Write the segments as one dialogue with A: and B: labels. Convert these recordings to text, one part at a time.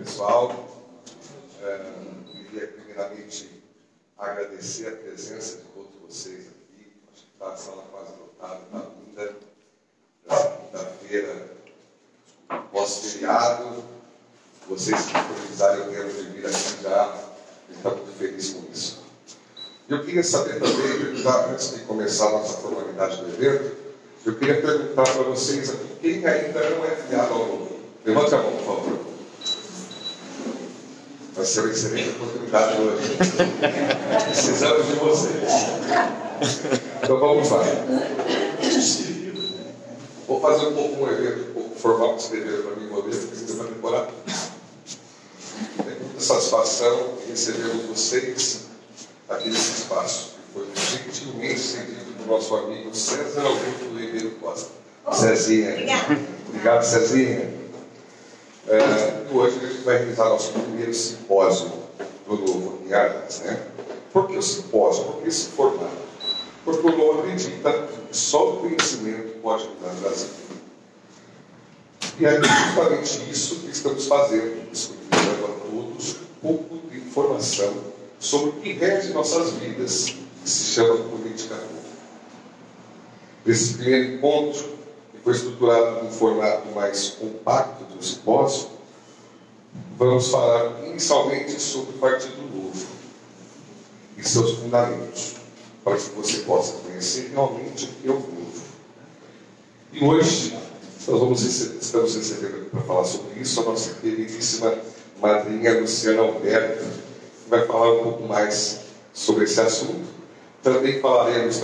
A: pessoal. Queria primeiramente agradecer a presença de todos vocês aqui. Acho que está a sala quase lotada, está linda. Nessa quinta-feira, pós-feriado, vocês que disponibilizaram o tempo de vir aqui já, a gente está muito feliz com isso. Eu queria saber também, antes de começar a nossa formalidade do evento, eu queria perguntar para vocês aqui, quem ainda não é filiado ao novo? Levante a mão, por favor. Vai ser uma excelente oportunidade hoje. Precisamos de vocês. Então vamos lá. Vou fazer um evento um pouco formal que escreveram para mim, modelo, que vai demorar. Tenho muita satisfação em recebermos vocês aqui nesse espaço, que foi gentilmente cedido pelo nosso amigo César Augusto Ribeiro Costa. Cezinha. Obrigado, Cezinha. Hoje a gente vai realizar nosso primeiro simpósio do Novo em Artes, né? Por que o simpósio? Por que esse formato? Porque o Novo acredita que só o conhecimento pode mudar o Brasil. E é justamente isso que estamos fazendo, disponibilizando a todos um pouco de informação sobre o que rege nossas vidas, que se chama política pública. Esse primeiro encontro, que foi estruturado num formato mais compacto do simpósio, vamos falar inicialmente sobre o Partido Novo e seus fundamentos, para que você possa conhecer realmente o que é o Novo. E hoje nós estamos recebendo para falar sobre isso a nossa queridíssima madrinha Luciana Alberto, que vai falar um pouco mais sobre esse assunto. Também falaremos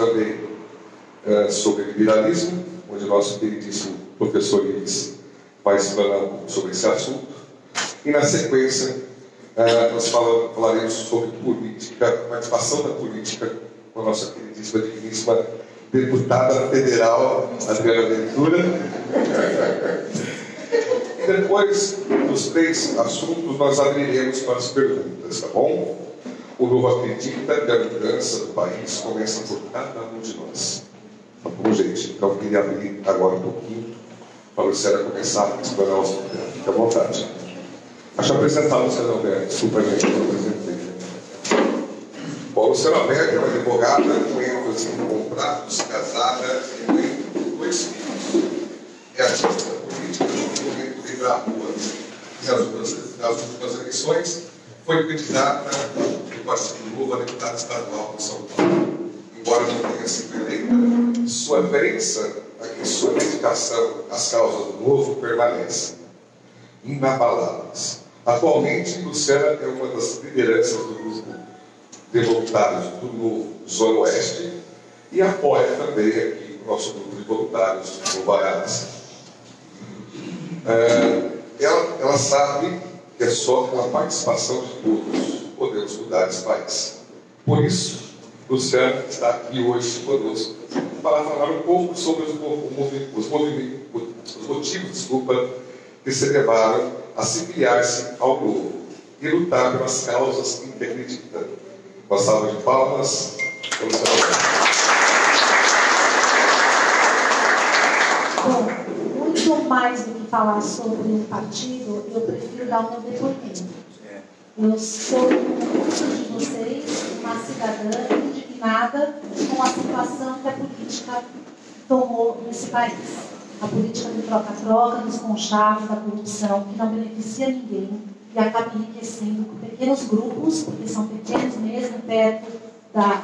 A: sobre liberalismo, onde o nosso queridíssimo professor Ives vai explanar um pouco sobre esse assunto. E na sequência, nós falaremos sobre política, a participação da política com a nossa queridíssima, digníssima deputada federal, Adriana Ventura. E depois dos três assuntos, nós abriremos para as perguntas, tá bom? O Novo acredita que a mudança do país começa por cada um de nós. Tá bom, gente? Então eu queria abrir agora um pouquinho para a Luciana começar a explanar o assunto. Fique à vontade. Deixa eu apresentar a Luciana Alberto. Desculpa, gente, eu não apresentei. Bom, a Luciana Alberto é uma advogada com ênfase em contratos, casada e mãe de 2 filhos. É ativista política no movimento Livre à Rua. Nas últimas eleições, foi candidata do Partido Novo a deputada estadual de São Paulo. Embora não tenha sido eleita, sua crença e sua dedicação às causas do Novo permanecem inabaláveis. Atualmente, Luciana é uma das lideranças do grupo de voluntários do Novo Zona Oeste e apoia também aqui o nosso grupo de voluntários do Novo Artes. Ela sabe que é só com a participação de todos podemos mudar esse país. Por isso, Luciana está aqui hoje conosco para falar um pouco sobre os motivos que se levaram a se filiar-se ao Novo e lutar pelas causas em que acredita. Uma salva de palmas.
B: Bom, muito mais do que falar sobre um partido, eu prefiro dar o meu depoimento. Eu sou, como muitos de vocês, uma cidadã indignada com a situação que a política tomou nesse país. A política de troca-troca, dos conchavos, da corrupção, que não beneficia ninguém e acaba enriquecendo com pequenos grupos, porque são pequenos mesmo, perto da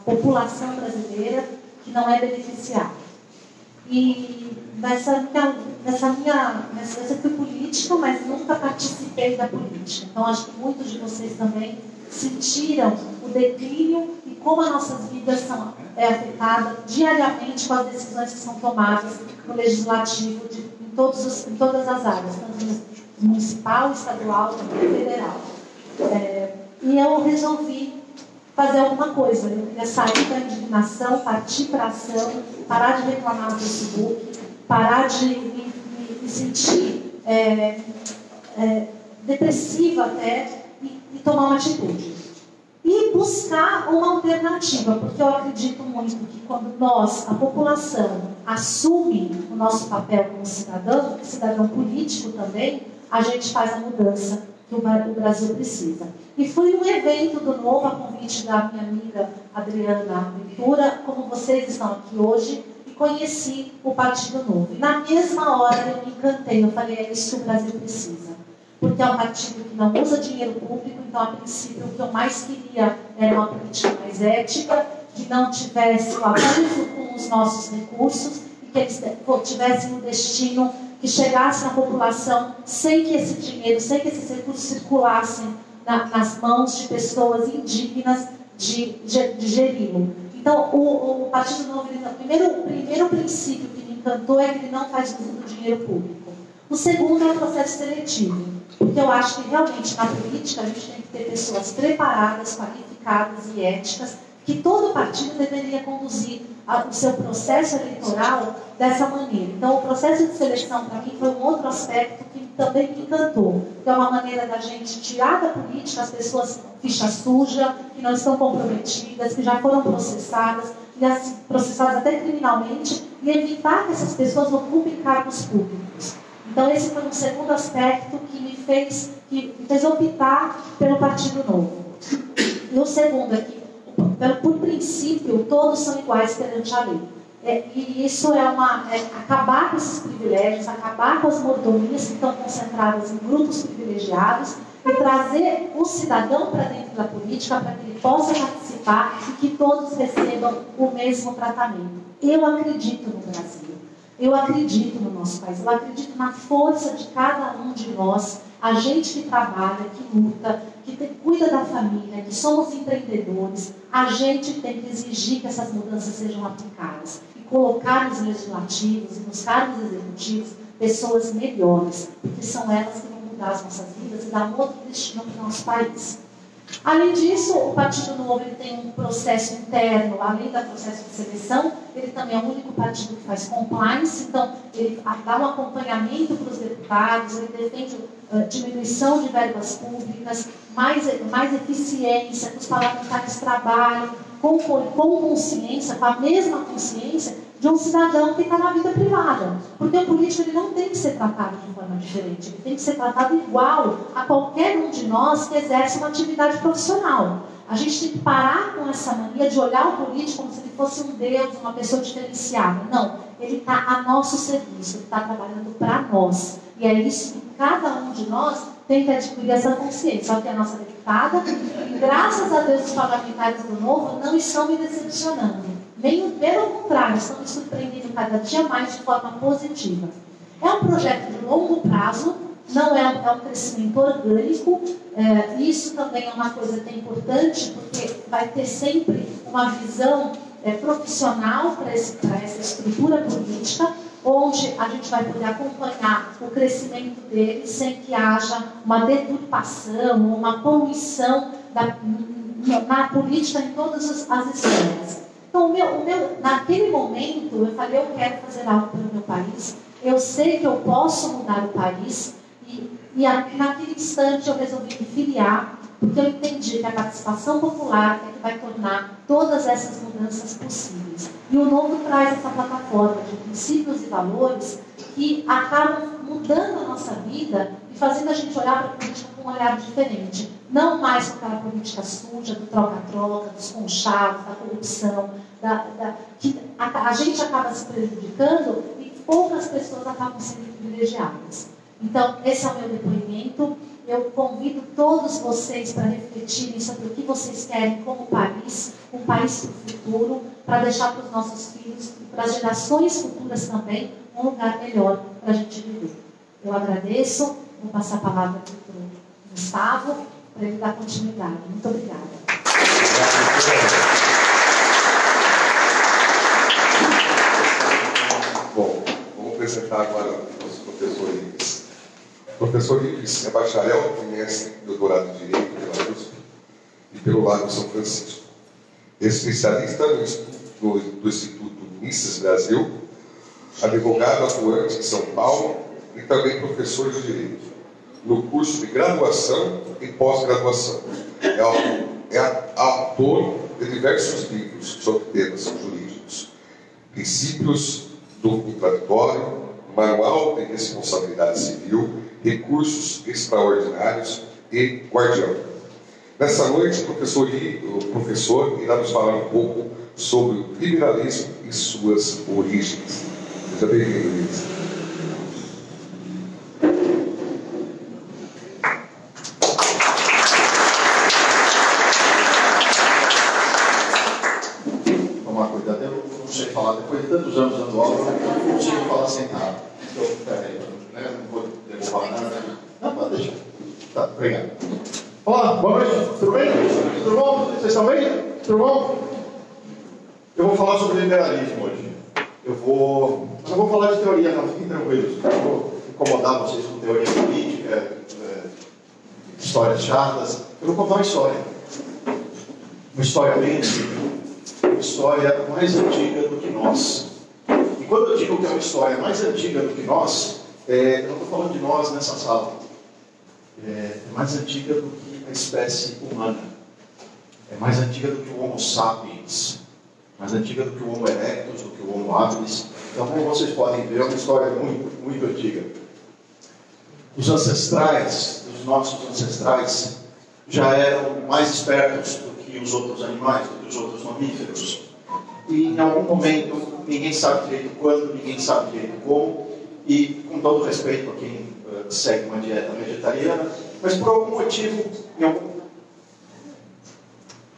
B: população brasileira, que não é beneficiada. E eu fui política, mas nunca participei da política. Então, acho que muitos de vocês também sentiram o declínio e como as nossas vidas são afetadas diariamente com as decisões que são tomadas no legislativo em todas as áreas, tanto municipal, estadual e federal. E eu resolvi fazer alguma coisa. Eu queria sair da indignação, partir para a ação, parar de reclamar no Facebook, parar de me sentir depressiva até e tomar uma atitude. E buscar uma alternativa, porque eu acredito muito que quando nós, a população, assume o nosso papel como cidadão político também, a gente faz a mudança que o Brasil precisa. E fui num evento do Novo, a convite da minha amiga Adriana Ventura, como vocês estão aqui hoje, e conheci o Partido Novo. E na mesma hora eu me encantei, eu falei, é isso que o Brasil precisa. Porque é um partido que não usa dinheiro público, então, a princípio, o que eu mais queria era uma política mais ética, que não tivesse o abuso com os nossos recursos, e que eles tivessem um destino que chegasse na população sem que esse dinheiro, sem que esses recursos circulassem nas mãos de pessoas indignas de geri-lo. Então, o Partido Novo, o primeiro princípio que me encantou é que ele não faz uso do dinheiro público. O segundo é o processo seletivo, porque eu acho que realmente na política a gente tem que ter pessoas preparadas, qualificadas e éticas, que todo partido deveria conduzir o seu processo eleitoral dessa maneira. Então, o processo de seleção, para mim, foi um outro aspecto que também me encantou, que é uma maneira da gente tirar da política as pessoas ficha suja, que não estão comprometidas, que já foram processadas, processadas até criminalmente, e evitar que essas pessoas ocupem cargos públicos. Então, esse foi um segundo aspecto que me fez optar pelo Partido Novo. E o segundo é que, por princípio, todos são iguais perante a lei. E isso é acabar com esses privilégios, acabar com as mordomias que estão concentradas em grupos privilegiados e trazer o cidadão para dentro da política para que ele possa participar e que todos recebam o mesmo tratamento. Eu acredito no Brasil. Eu acredito no nosso país, eu acredito na força de cada um de nós, a gente que trabalha, que luta, que cuida da família, que somos empreendedores, a gente tem que exigir que essas mudanças sejam aplicadas e colocar nos legislativos e nos cargos executivos pessoas melhores, porque são elas que vão mudar as nossas vidas e dar um outro destino para o nosso país. Além disso, o Partido Novo ele tem um processo interno, além do processo de seleção, ele também é o único partido que faz compliance, então ele dá um acompanhamento para os deputados, ele defende diminuição de verbas públicas, mais eficiência, que os parlamentares trabalhem com consciência, com a mesma consciência de um cidadão que está na vida privada. Porque o político ele não tem que ser tratado de forma diferente, ele tem que ser tratado igual a qualquer um de nós que exerce uma atividade profissional. A gente tem que parar com essa mania de olhar o político como se ele fosse um deus, uma pessoa diferenciada. Não, ele está a nosso serviço, ele está trabalhando para nós. E é isso que cada um de nós tem que adquirir essa consciência. Só que a nossa deputada, e graças a Deus os parlamentares do Novo não estão me decepcionando. Pelo contrário, estão me surpreendendo cada dia mais de forma positiva. É um projeto de longo prazo, não é um crescimento orgânico. Isso também é uma coisa que é importante, porque vai ter sempre uma visão profissional para essa estrutura política, onde a gente vai poder acompanhar o crescimento dele sem que haja uma deturpação, uma poluição na política em todas as esferas. Então, naquele momento, eu falei, eu quero fazer algo para o meu país, eu sei que eu posso mudar o país, e naquele instante eu resolvi me filiar, porque eu entendi que a participação popular é que vai tornar todas essas mudanças possíveis. E o Novo traz essa plataforma de princípios e valores que acabam mudando a nossa vida e fazendo a gente olhar para a política com um olhar diferente. Não mais com aquela política suja, do troca-troca, dos conchados, da corrupção, que a gente acaba se prejudicando e poucas pessoas acabam sendo privilegiadas. Então, esse é o meu depoimento. Eu convido todos vocês para refletirem sobre o que vocês querem como país, um país para o futuro, para deixar para os nossos filhos e para as gerações futuras também um lugar melhor para a gente viver. Eu agradeço, vou passar a palavra aqui para o Gustavo, para ele dar continuidade. Muito obrigada.
A: Bom, vamos apresentar agora o nosso professor Ives. O professor Ives é bacharel e mestre em doutorado em Direito pela USP e pelo Largo São Francisco. É especialista no estudo do Instituto Mises Brasil, advogado atuante em São Paulo e também professor de Direito, no curso de graduação e pós-graduação. É autor de diversos livros sobre temas jurídicos, Princípios do Contraditório, Manual de Responsabilidade Civil recursos extraordinários e guardião. Nessa noite, o professor irá nos falar um pouco sobre o criminalismo e suas origens. Seja bem-vindo, Luiz.
C: Tomar cuidado, eu não sei falar, depois de tantos anos dando aula, eu não consigo falar sentado. Então, peraí, não vou derrubar nada. Não, pode deixar. Tá, obrigado. Olá, boa noite, tudo bem? Tudo bom? Vocês estão bem? Tudo bom? Eu vou falar sobre liberalismo hoje. Mas não vou falar de teoria, não, fiquem tranquilos. Eu vou incomodar vocês com teoria política, histórias chatas. Eu vou contar uma história. Uma história bem antiga. Uma história mais antiga do que nós. E quando eu digo que é uma história mais antiga do que nós, eu não estou falando de nós nessa sala. É mais antiga do que a espécie humana. É mais antiga do que o Homo sapiens. Mais antiga do que o Homo erectus, do que o Homo habilis. Então, como vocês podem ver, é uma história muito, muito antiga. Os ancestrais, os nossos ancestrais, já eram mais espertos do que os outros animais, do que os outros mamíferos. E em algum momento, ninguém sabe direito quando, ninguém sabe direito como, e com todo respeito a quem segue uma dieta vegetariana, mas por algum motivo,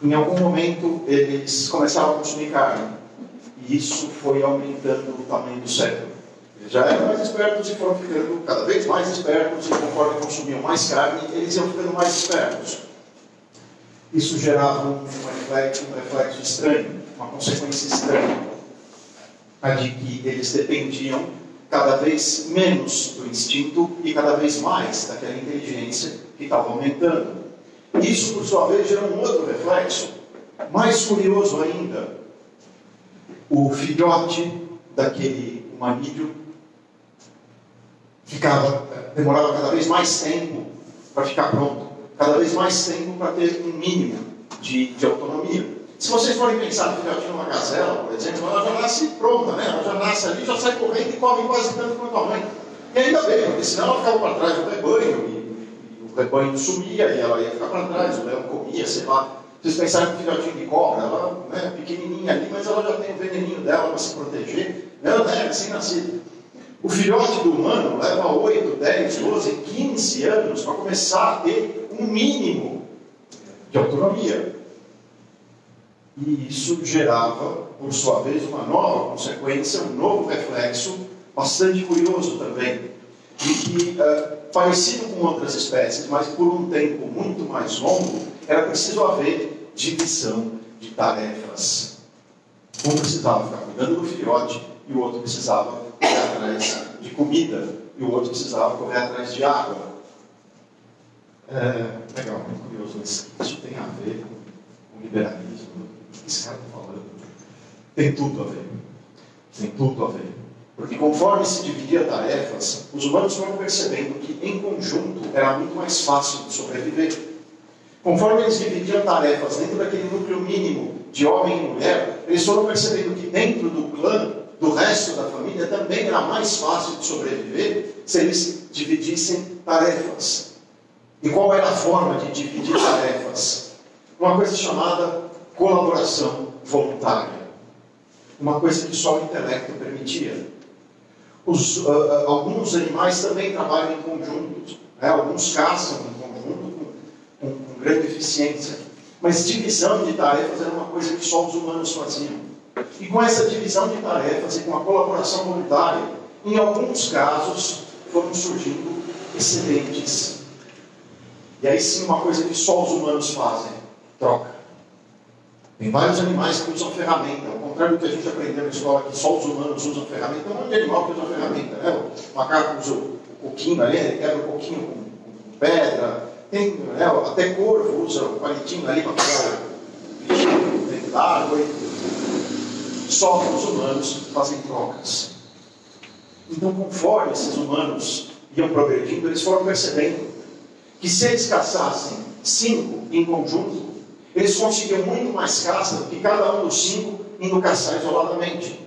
C: em algum momento, eles começaram a consumir carne. E isso foi aumentando o tamanho do cérebro. Eles já eram mais espertos e foram ficando cada vez mais espertos, e conforme consumiam mais carne, eles iam ficando mais espertos. Isso gerava um reflexo estranho, uma consequência estranha, a de que eles dependiam cada vez menos do instinto e cada vez mais daquela inteligência que estava aumentando. Isso, por sua vez, gerou um outro reflexo, mais curioso ainda. O filhote daquele manídeo demorava cada vez mais tempo para ficar pronto, cada vez mais tempo para ter um mínimo de autonomia. Se vocês forem pensar no filhotinho de uma gazela, por exemplo, ela já nasce pronta, né? Ela já nasce ali, já sai correndo e come quase tanto quanto a mãe. E ainda bem, porque senão ela ficava para trás do rebanho, e o rebanho sumia e ela ia ficar para trás, o leão comia, sei lá. Vocês pensaram no filhotinho de cobra, ela é pequenininha ali, mas ela já tem o veneninho dela para se proteger. Ela é recém-nascida. O filhote do humano leva 8, 10, 12, 15 anos para começar a ter um mínimo de autonomia. E isso gerava, por sua vez, uma nova consequência, um novo reflexo, bastante curioso também, de que, parecido com outras espécies, mas por um tempo muito mais longo, era preciso haver divisão de tarefas. Um precisava ficar cuidando do filhote, e o outro precisava correr atrás de comida, e o outro precisava correr atrás de água. Legal, muito curioso, mas isso tem a ver com o liberalismo. O que esse cara está falando? Tem tudo a ver. Tem tudo a ver. Porque conforme se dividia tarefas, os humanos foram percebendo que em conjunto era muito mais fácil de sobreviver. Conforme eles dividiam tarefas dentro daquele núcleo mínimo de homem e mulher, eles foram percebendo que dentro do clã, do resto da família, também era mais fácil de sobreviver se eles dividissem tarefas. E qual era a forma de dividir tarefas? Uma coisa chamada colaboração voluntária. Uma coisa que só o intelecto permitia. Alguns animais também trabalham em conjunto. Alguns caçam em conjunto com grande eficiência. Mas divisão de tarefas era uma coisa que só os humanos faziam. E com essa divisão de tarefas e com a colaboração voluntária, em alguns casos foram surgindo excedentes. E aí sim, uma coisa que só os humanos fazem: troca. Tem vários animais que usam ferramenta, ao contrário do que a gente aprendeu na escola, que só os humanos usam ferramenta. Tem um monte de animal que usa ferramenta, né? O macaco usa o coquinho ali, ele quebra o coquinho com pedra. Tem, até corvo usa o palitinho ali para pegar o bichinho dentro da água. Só os humanos fazem trocas. Então, conforme esses humanos iam progredindo, eles foram percebendo que se eles caçassem 5 em conjunto, eles conseguiam muito mais caça do que cada um dos 5 indo caçar isoladamente.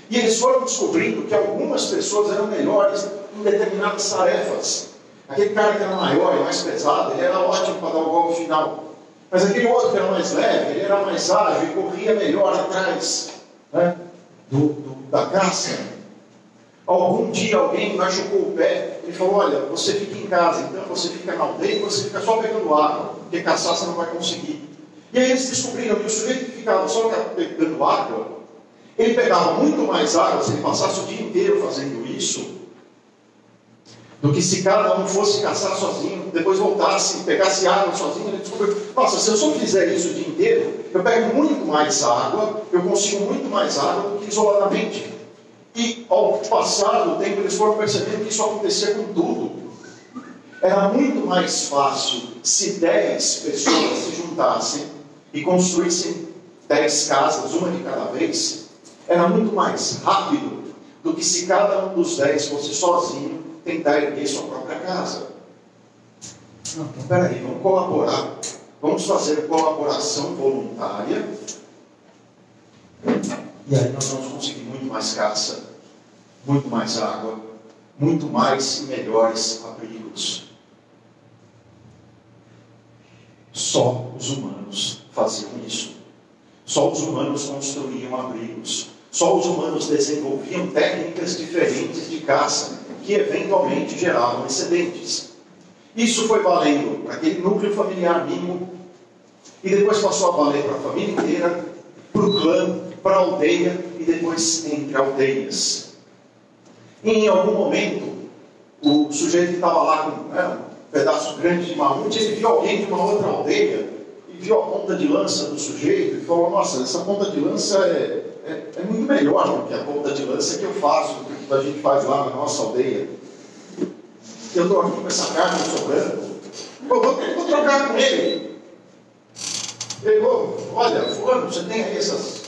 C: E eles foram descobrindo que algumas pessoas eram melhores em determinadas tarefas. Aquele cara que era maior e mais pesado, ele era ótimo para dar o golpe final. Mas aquele outro que era mais leve, ele era mais ágil e corria melhor atrás, né, da caça. Algum dia alguém machucou o pé e falou: olha, você fica em casa, então você fica na aldeia e você fica só pegando água, porque caçar você não vai conseguir. E aí eles descobriram que o sujeito que ficava só pegando água, ele pegava muito mais água se ele passasse o dia inteiro fazendo isso, do que se cada um fosse caçar sozinho, depois voltasse, pegasse água sozinho. Ele descobriu: nossa, se eu só fizer isso o dia inteiro, eu pego muito mais água, eu consigo muito mais água do que isoladamente. E ao passar do tempo, eles foram percebendo que isso acontecia com tudo. Era muito mais fácil se 10 pessoas se juntassem e construíssem 10 casas, uma de cada vez. Era muito mais rápido do que se cada um dos 10 fosse sozinho tentar erguer sua própria casa. Não, então peraí, vamos colaborar. Vamos fazer colaboração voluntária. E aí nós vamos conseguir muito mais caça, muito mais água, muito mais e melhores abrigos. Só os humanos faziam isso. Só os humanos construíam abrigos. Só os humanos desenvolviam técnicas diferentes de caça, que eventualmente geravam excedentes. Isso foi valendo para aquele núcleo familiar mínimo, e depois passou a valer para a família inteira, para o clã, para a aldeia, e depois entre aldeias. E em algum momento, o sujeito que estava lá com um pedaço grande de mamute, ele viu alguém de uma outra aldeia, e viu a ponta de lança do sujeito, e falou: nossa, essa ponta de lança é muito melhor do que a ponta de lança que eu faço, que a gente faz lá na nossa aldeia. Eu estou aqui com essa carne sobrando, vou trocar com ele. Ele falou: olha, fulano, você tem aí essas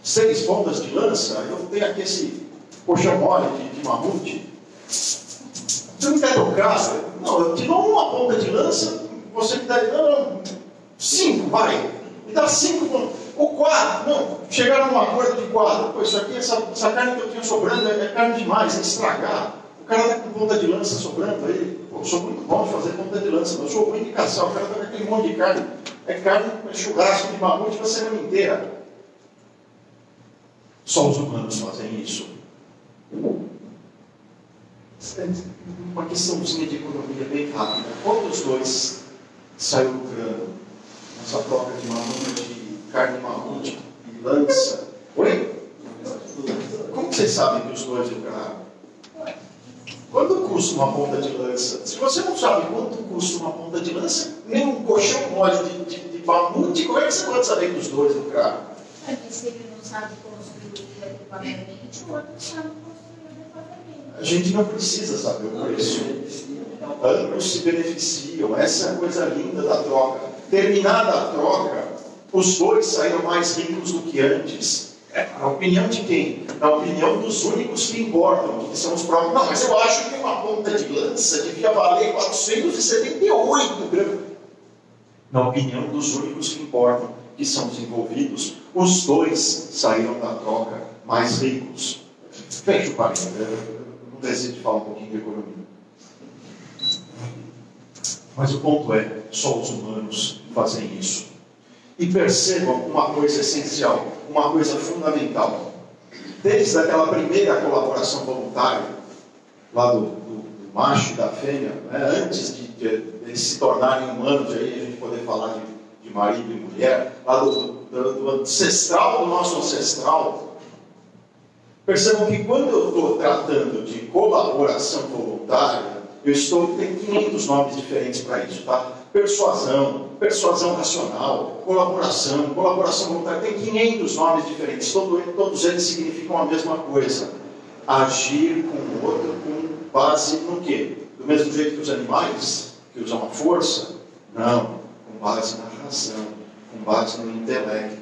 C: 6 pontas de lança, eu tenho aqui esse colchão mole de mamute. Você não quer trocar? Não, eu te dou uma ponta de lança, você me dá, não, 5, vai. Me dá 5 pontas. Ou 4, não, chegaram num acordo de 4. Pô, isso aqui, essa carne que eu tinha sobrando é carne demais, é estragar. O cara está com ponta de lança sobrando aí. Pô, eu sou muito bom de fazer ponta de lança, mas eu sou ruim de caçar. O cara está com aquele monte de carne. É carne, é churrasco de mamute a semana inteira. Só os humanos fazem isso. Uma questãozinha de economia bem rápida. Qual dos dois saiu lucrando nessa troca de mamute, carne de mamute e lança? Oi? Como vocês sabem que os dois lucraram? Quanto custa uma ponta de lança? Se você não sabe quanto custa uma ponta de lança, nem um colchão mole de mamute, como é que você pode saber que os dois lucraram?
B: Se ele não sabe construir adequadamente, o outro sabe construir adequadamente.
C: A gente não precisa saber o preço. Ambos se beneficiam. Essa é a coisa linda da troca. Terminada a troca, os dois saíram mais ricos do que antes. Na opinião de quem? Na opinião dos únicos que importam, que são os próprios. Não, mas eu acho que uma ponta de lança devia valer 478 gramas. Na opinião dos únicos que importam, que são os envolvidos, os dois saíram da troca mais ricos. Fecha o parênteses, não desejo falar um pouquinho de economia. Mas o ponto é, só os humanos fazem isso. E percebam uma coisa essencial, uma coisa fundamental. Desde aquela primeira colaboração voluntária, lá do macho e da fêmea, né, antes de eles se tornarem humanos, aí a gente poder falar de marido e mulher, lá do ancestral do nosso ancestral, percebam que quando eu estou tratando de colaboração voluntária, tem 500 nomes diferentes para isso, tá? Persuasão racional, colaboração voluntária, tem 500 nomes diferentes, todos eles significam a mesma coisa. Agir com o outro com base no quê? Do mesmo jeito que os animais, que usam a força? Não, com base na razão, com base no intelecto.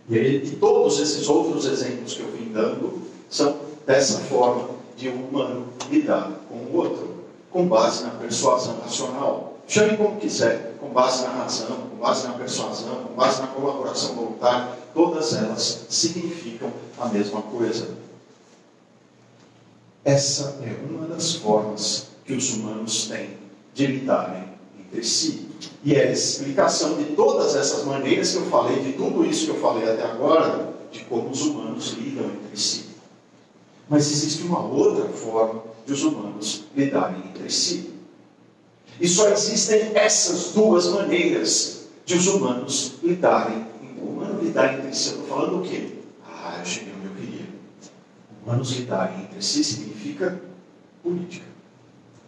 C: E todos esses outros exemplos que eu vim dando são dessa forma de um humano lidar com o outro, com base na persuasão racional. Chame como quiser, com base na razão, com base na persuasão, com base na colaboração voluntária, todas elas significam a mesma coisa. Essa é uma das formas que os humanos têm de lidarem entre si. E é a explicação de todas essas maneiras que eu falei, de tudo isso que eu falei até agora, de como os humanos lidam entre si. Mas existe uma outra forma de os humanos lidarem entre si. E só existem essas duas maneiras de os humanos lidarem. Humanos lidarem entre si. Eu estou falando o quê? Eu cheguei onde eu queria. Humanos lidarem entre si significa política.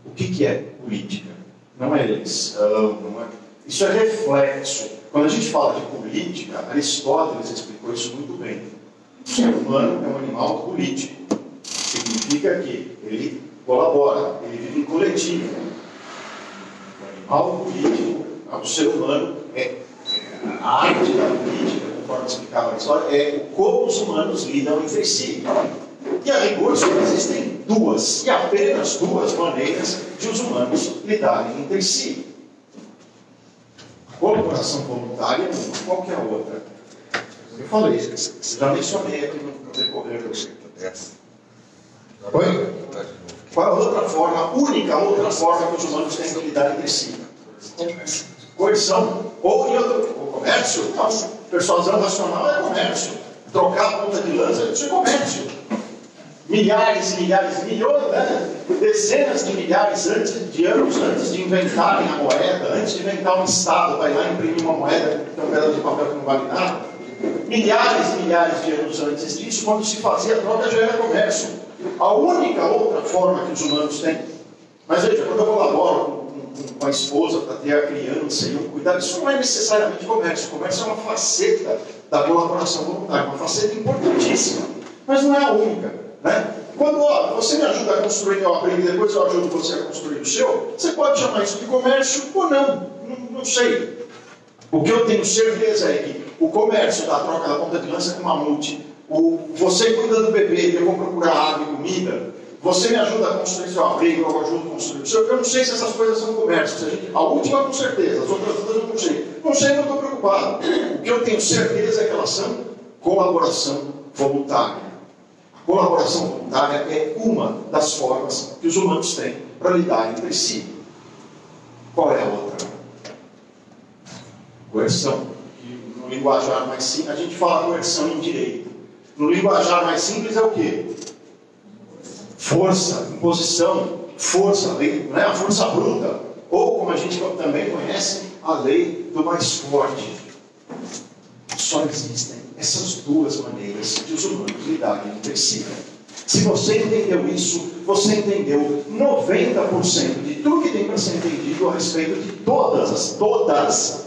C: O que é política? Não é eleição, não é... Isso é reflexo. Quando a gente fala de política, Aristóteles explicou isso muito bem. O ser humano é um animal político. Significa que ele colabora, ele vive em coletivo. O animal político, o ser humano, a arte da política, conforme explicava a história, é como os humanos lidam entre si. E a rigor só existem duas, e apenas duas maneiras de os humanos lidarem entre si. A colaboração voluntária é uma, qual que é a outra? Eu falei, já mencionei aqui no decorrer do Oi? Qual é a outra forma, a única outra forma que os humanos têm de lidar entre si? Coerção. Ou o comércio. Então, persuasão racional é comércio. Trocar a ponta de lança, isso é comércio. Milhares e milhares, milhões, dezenas de milhares de anos antes de inventarem a moeda, antes de inventar um Estado, vai lá imprimir uma moeda, que tem um pedaço de papel que não vale nada. Milhares e milhares de anos antes disso, quando se fazia a troca, já era comércio. A única outra forma que os humanos têm. Mas veja, quando eu colaboro com a esposa para ter a criança e eu cuidar, isso não é necessariamente comércio. O comércio é uma faceta da colaboração voluntária, uma faceta importantíssima, mas não é a única. Né? Quando você me ajuda a construir meu abrigo e depois eu ajudo você a construir o seu, você pode chamar isso de comércio ou não, não sei. O que eu tenho certeza é que o comércio da troca da ponta de lança com mamute, você cuida do bebê e eu vou procurar água e comida, você me ajuda a construir seu abrigo, eu ajudo a construir o seu, eu não sei se essas coisas são comércio. A última com certeza, as outras duas eu não sei. Não sei, não estou preocupado. O que eu tenho certeza é que elas são colaboração voluntária. Colaboração voluntária é uma das formas que os humanos têm para lidar entre si. Qual é a outra? Coerção. No linguajar mais simples, a gente fala coerção em direito. No linguajar mais simples é o quê? Força, imposição, força, lei, não é a força bruta. Ou, como a gente também conhece, a lei do mais forte. Só existem essas duas maneiras de os humanos lidarem entre si. Se você entendeu isso, você entendeu 90% de tudo que tem para ser entendido a respeito de todas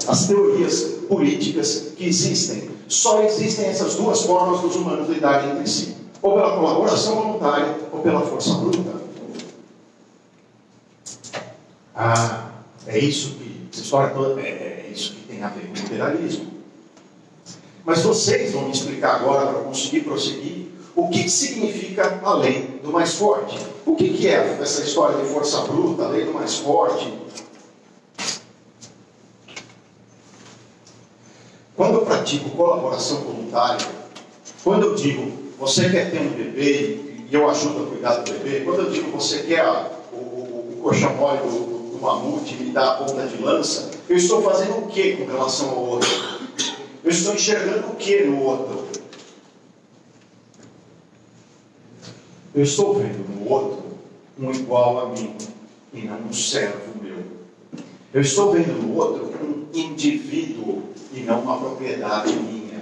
C: as teorias políticas que existem. Só existem essas duas formas dos humanos lidarem entre si. Ou pela colaboração voluntária, ou pela força bruta. É isso que, essa história toda, é isso que tem a ver com o liberalismo. Mas vocês vão me explicar agora, para conseguir prosseguir, o que significa a lei do mais forte. O que é essa história de força bruta, a lei do mais forte? Quando eu pratico colaboração voluntária, quando eu digo, você quer ter um bebê e eu ajudo a cuidar do bebê, quando eu digo, você quer o coxa mole do mamute e me dá a ponta de lança, eu estou fazendo o que com relação ao outro? Eu estou enxergando o que no outro? Eu estou vendo no outro um igual a mim e não um servo meu. Eu estou vendo no outro um indivíduo e não uma propriedade minha.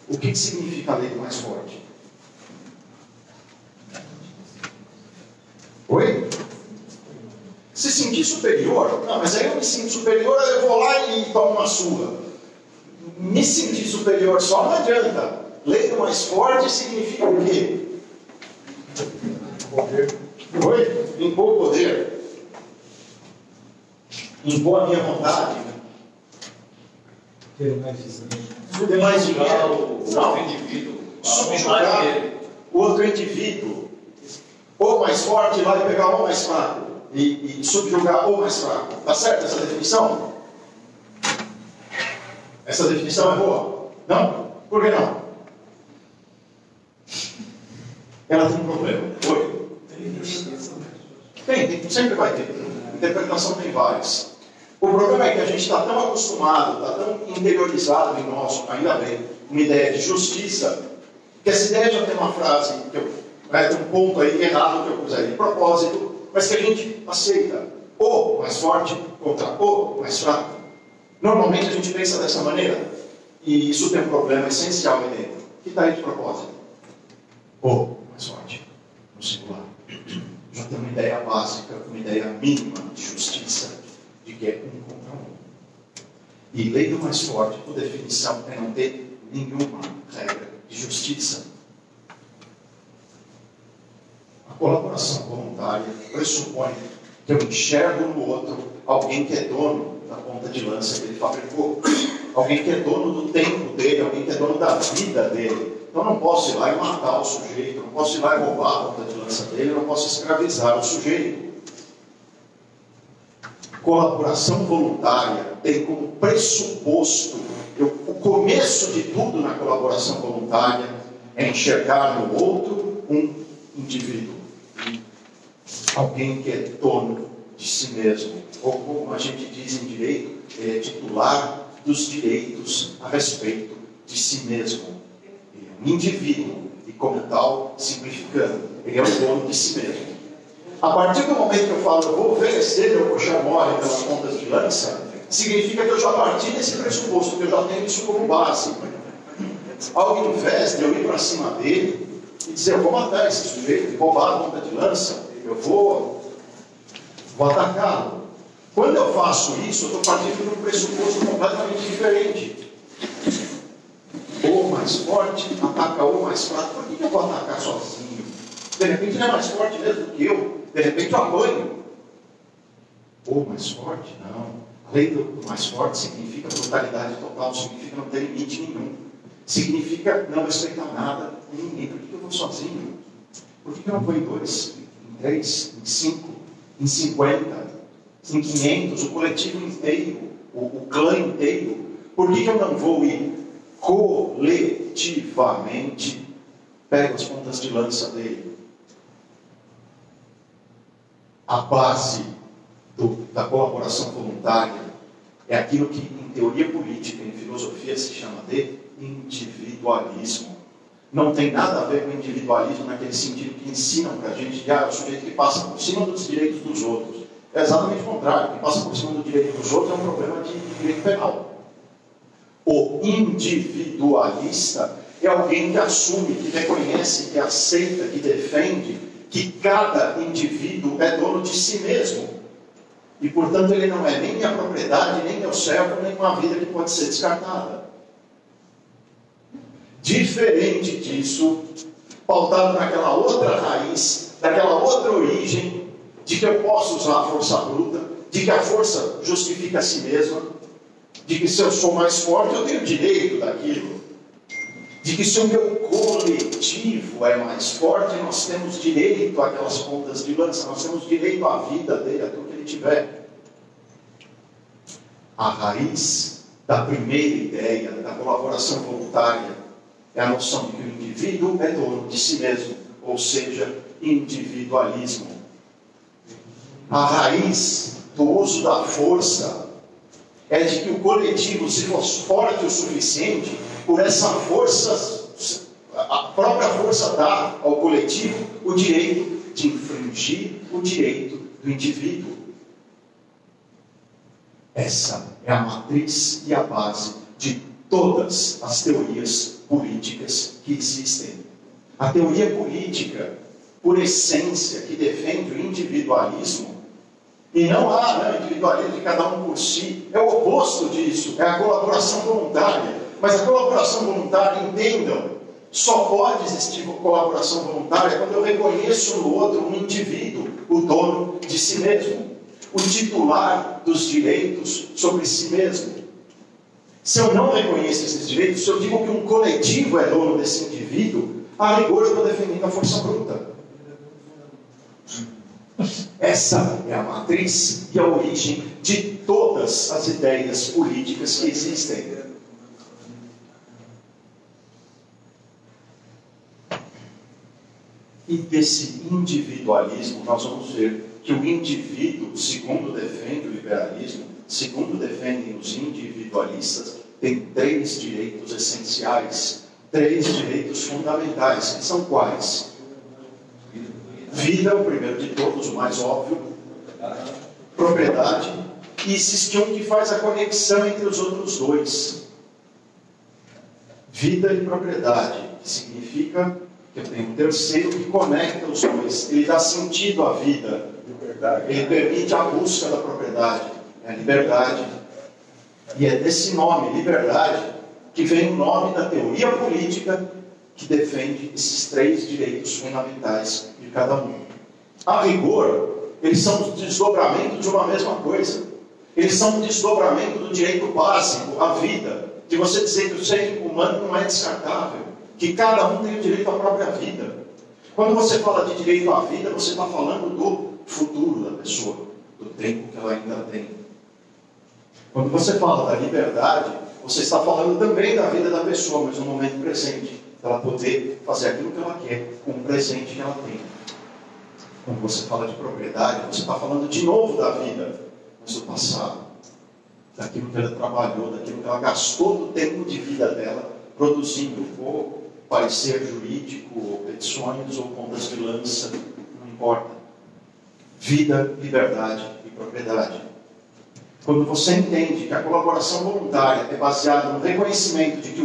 C: O que significa a lei do mais forte? Oi? Se sentir superior? Não, mas aí eu me sinto superior, eu vou lá e tomo uma surra. Me sentir superior só não adianta. Lei do mais forte significa o quê? Poder. Oi? Impor o poder. Impor a minha vontade.
D: Ter mais dinheiro.
C: Ter mais dinheiro.
E: Não, o indivíduo.
C: Subjugar o outro indivíduo. Ou mais forte lá e pegar o mais fraco. E subjugar o mais fraco. Está certo essa definição? Essa definição é boa? Não? Por que não? Ela tem um problema. Oi? Sempre vai ter. Interpretação tem várias. O problema é que a gente está tão acostumado, está tão interiorizado em nós, ainda bem, uma ideia de justiça, que essa ideia já tem uma frase, tem um ponto aí errado que eu pus aí de propósito, mas que a gente aceita. O mais forte contra o mais fraco. Normalmente a gente pensa dessa maneira. E isso tem um problema essencial aí dentro. Que está aí de propósito? O mais forte, no singular. Já tem uma ideia básica, uma ideia mínima de justiça, de que é um contra um. E lei do mais forte, por definição, é não ter nenhuma regra de justiça. A colaboração voluntária pressupõe que eu enxergo no outro alguém que é dono da ponta de lança que ele fabricou, alguém que é dono do tempo dele, alguém que é dono da vida dele. Então eu não posso ir lá e matar o sujeito, não posso ir lá e roubar a ponta de lança dele, eu não posso escravizar o sujeito. Colaboração voluntária tem como pressuposto, o começo de tudo na colaboração voluntária é enxergar no outro um indivíduo, alguém que é dono de si mesmo, ou como a gente diz em direito, ele é titular dos direitos a respeito de si mesmo. Ele é um indivíduo e, como tal, simplificando, ele é o dono de si mesmo. A partir do momento que eu falo, eu vou oferecer meu colchão mole pelas pontas de lança, significa que eu já parti desse pressuposto, que eu já tenho isso como base. Algo em vez de eu ir para cima dele e dizer, eu vou matar esse sujeito, roubar a ponta de lança, eu vou atacá-lo. Quando eu faço isso, eu estou partindo de um pressuposto completamente diferente. O mais forte ataca o mais fraco. Por que eu vou atacar sozinho? De repente ele é mais forte mesmo do que eu. De repente eu apanho. O mais forte? Não. A lei do mais forte significa brutalidade total, significa não ter limite nenhum. Significa não respeitar nada com ninguém. Por que eu vou sozinho? Por que eu não vou em 2, em 3, em 5, em 50, em 500, o coletivo inteiro, o clã inteiro? Por que eu não vou ir coletivamente? Pego as pontas de lança dele. A base da colaboração voluntária é aquilo que em teoria política, em filosofia se chama de individualismo. Não tem nada a ver com individualismo naquele sentido que ensinam para a gente que o sujeito que passa por cima dos direitos dos outros. É exatamente o contrário. Quem passa por cima do direito dos outros é um problema de direito penal. O individualista é alguém que assume, que reconhece, que aceita, que defende que cada indivíduo é dono de si mesmo. E, portanto, ele não é nem minha propriedade, nem meu servo, nem uma vida que pode ser descartada. Diferente disso, pautado naquela outra raiz, daquela outra origem, de que eu posso usar a força bruta, de que a força justifica a si mesma, de que se eu sou mais forte, eu tenho direito daquilo, de que se o meu coletivo é mais forte, nós temos direito àquelas pontas de lança, nós temos direito à vida dele, a tudo que ele tiver. A raiz da primeira ideia da colaboração voluntária é a noção de que o indivíduo é dono de si mesmo, ou seja, individualismo. A raiz do uso da força é de que o coletivo, se for forte o suficiente, por essa força, a própria força dá ao coletivo o direito de infringir o direito do indivíduo. Essa é a matriz e a base de todas as teorias políticas que existem. A teoria política, por essência, que defende o individualismo, e não há individualismo de cada um por si, é o oposto disso, é a colaboração voluntária. Mas a colaboração voluntária, entendam, só pode existir colaboração voluntária quando eu reconheço no outro um indivíduo, o dono de si mesmo, o titular dos direitos sobre si mesmo. Se eu não reconheço esses direitos, se eu digo que um coletivo é dono desse indivíduo, a rigor eu estou defendendo a força bruta. Essa é a matriz e a origem de todas as ideias políticas que existem. E desse individualismo nós vamos ver que o indivíduo, segundo defende o liberalismo, segundo defendem os individualistas, tem 3 direitos essenciais, 3 direitos fundamentais, que são quais? Vida, o primeiro de todos, o mais óbvio, propriedade, e existe um que faz a conexão entre os outros 2. Vida e propriedade, que significa que eu tenho um terceiro que conecta os 2, ele dá sentido à vida, ele permite a busca da propriedade, é a liberdade. E é desse nome, liberdade, que vem o nome da teoria política que defende esses 3 direitos fundamentais de cada um. A rigor, eles são um desdobramento de uma mesma coisa. Eles são um desdobramento do direito básico à vida, de você dizer que o ser humano não é descartável, que cada um tem o direito à própria vida. Quando você fala de direito à vida, você está falando do futuro da pessoa, do tempo que ela ainda tem. Quando você fala da liberdade, você está falando também da vida da pessoa, mas no momento presente, para ela poder fazer aquilo que ela quer com o presente que ela tem. Quando você fala de propriedade, você está falando de novo da vida, mas do passado, daquilo que ela trabalhou, daquilo que ela gastou do tempo de vida dela, produzindo ou parecer jurídico, ou petições, ou contas de lança, não importa. Vida, liberdade e propriedade. Quando você entende que a colaboração voluntária é baseada no reconhecimento de que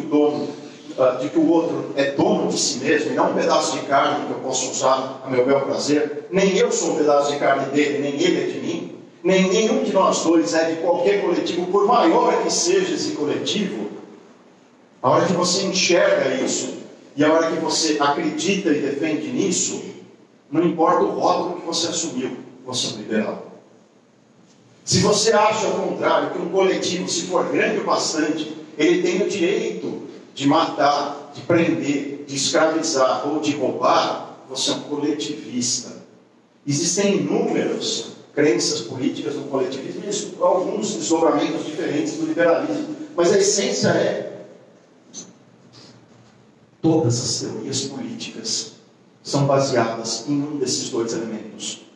C: o outro é dono de si mesmo, e não um pedaço de carne que eu posso usar a meu bel prazer, nem eu sou um pedaço de carne dele, nem ele é de mim, nem nenhum de nós dois é de qualquer coletivo, por maior que seja esse coletivo, a hora que você enxerga isso, e a hora que você acredita e defende nisso, não importa o rótulo que você assumiu, você é um liberal. Se você acha ao contrário, que um coletivo, se for grande o bastante, ele tem o direito de matar, de prender, de escravizar ou de roubar, você é um coletivista. Existem inúmeras crenças políticas no coletivismo e alguns desdobramentos diferentes do liberalismo, mas a essência é: todas as teorias políticas são baseadas em um desses 2 elementos.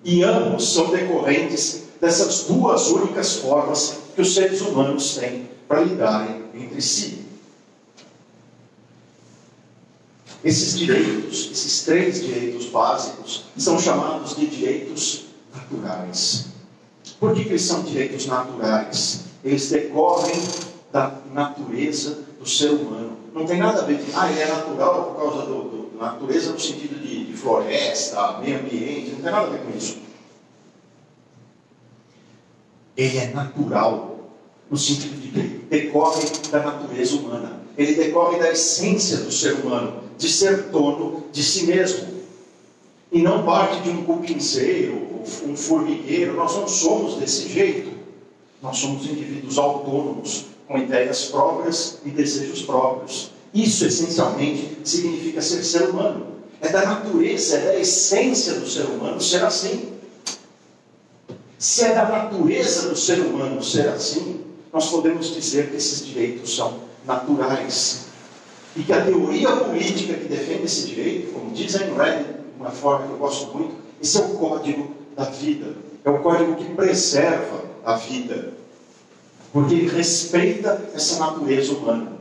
C: E ambos são decorrentes dessas 2 únicas formas que os seres humanos têm para lidarem entre si. Esses direitos, esses 3 direitos básicos, são chamados de direitos naturais. Por que eles são direitos naturais? Eles decorrem da natureza do ser humano. Não tem nada a ver com, ele é natural por causa da natureza no sentido de floresta, meio ambiente, não tem nada a ver com isso. Ele é natural, no sentido de que ele decorre da natureza humana. Ele decorre da essência do ser humano, de ser dono de si mesmo. E não parte de um cupinzeiro, um formigueiro. Nós não somos desse jeito. Nós somos indivíduos autônomos, com ideias próprias e desejos próprios. Isso, essencialmente, significa ser humano. É da natureza, é da essência do ser humano ser assim. Se é da natureza do ser humano ser assim, nós podemos dizer que esses direitos são naturais. E que a teoria política que defende esse direito, como diz Ayn Rand, de uma forma que eu gosto muito, esse é o código da vida. É o código que preserva a vida. Porque ele respeita essa natureza humana.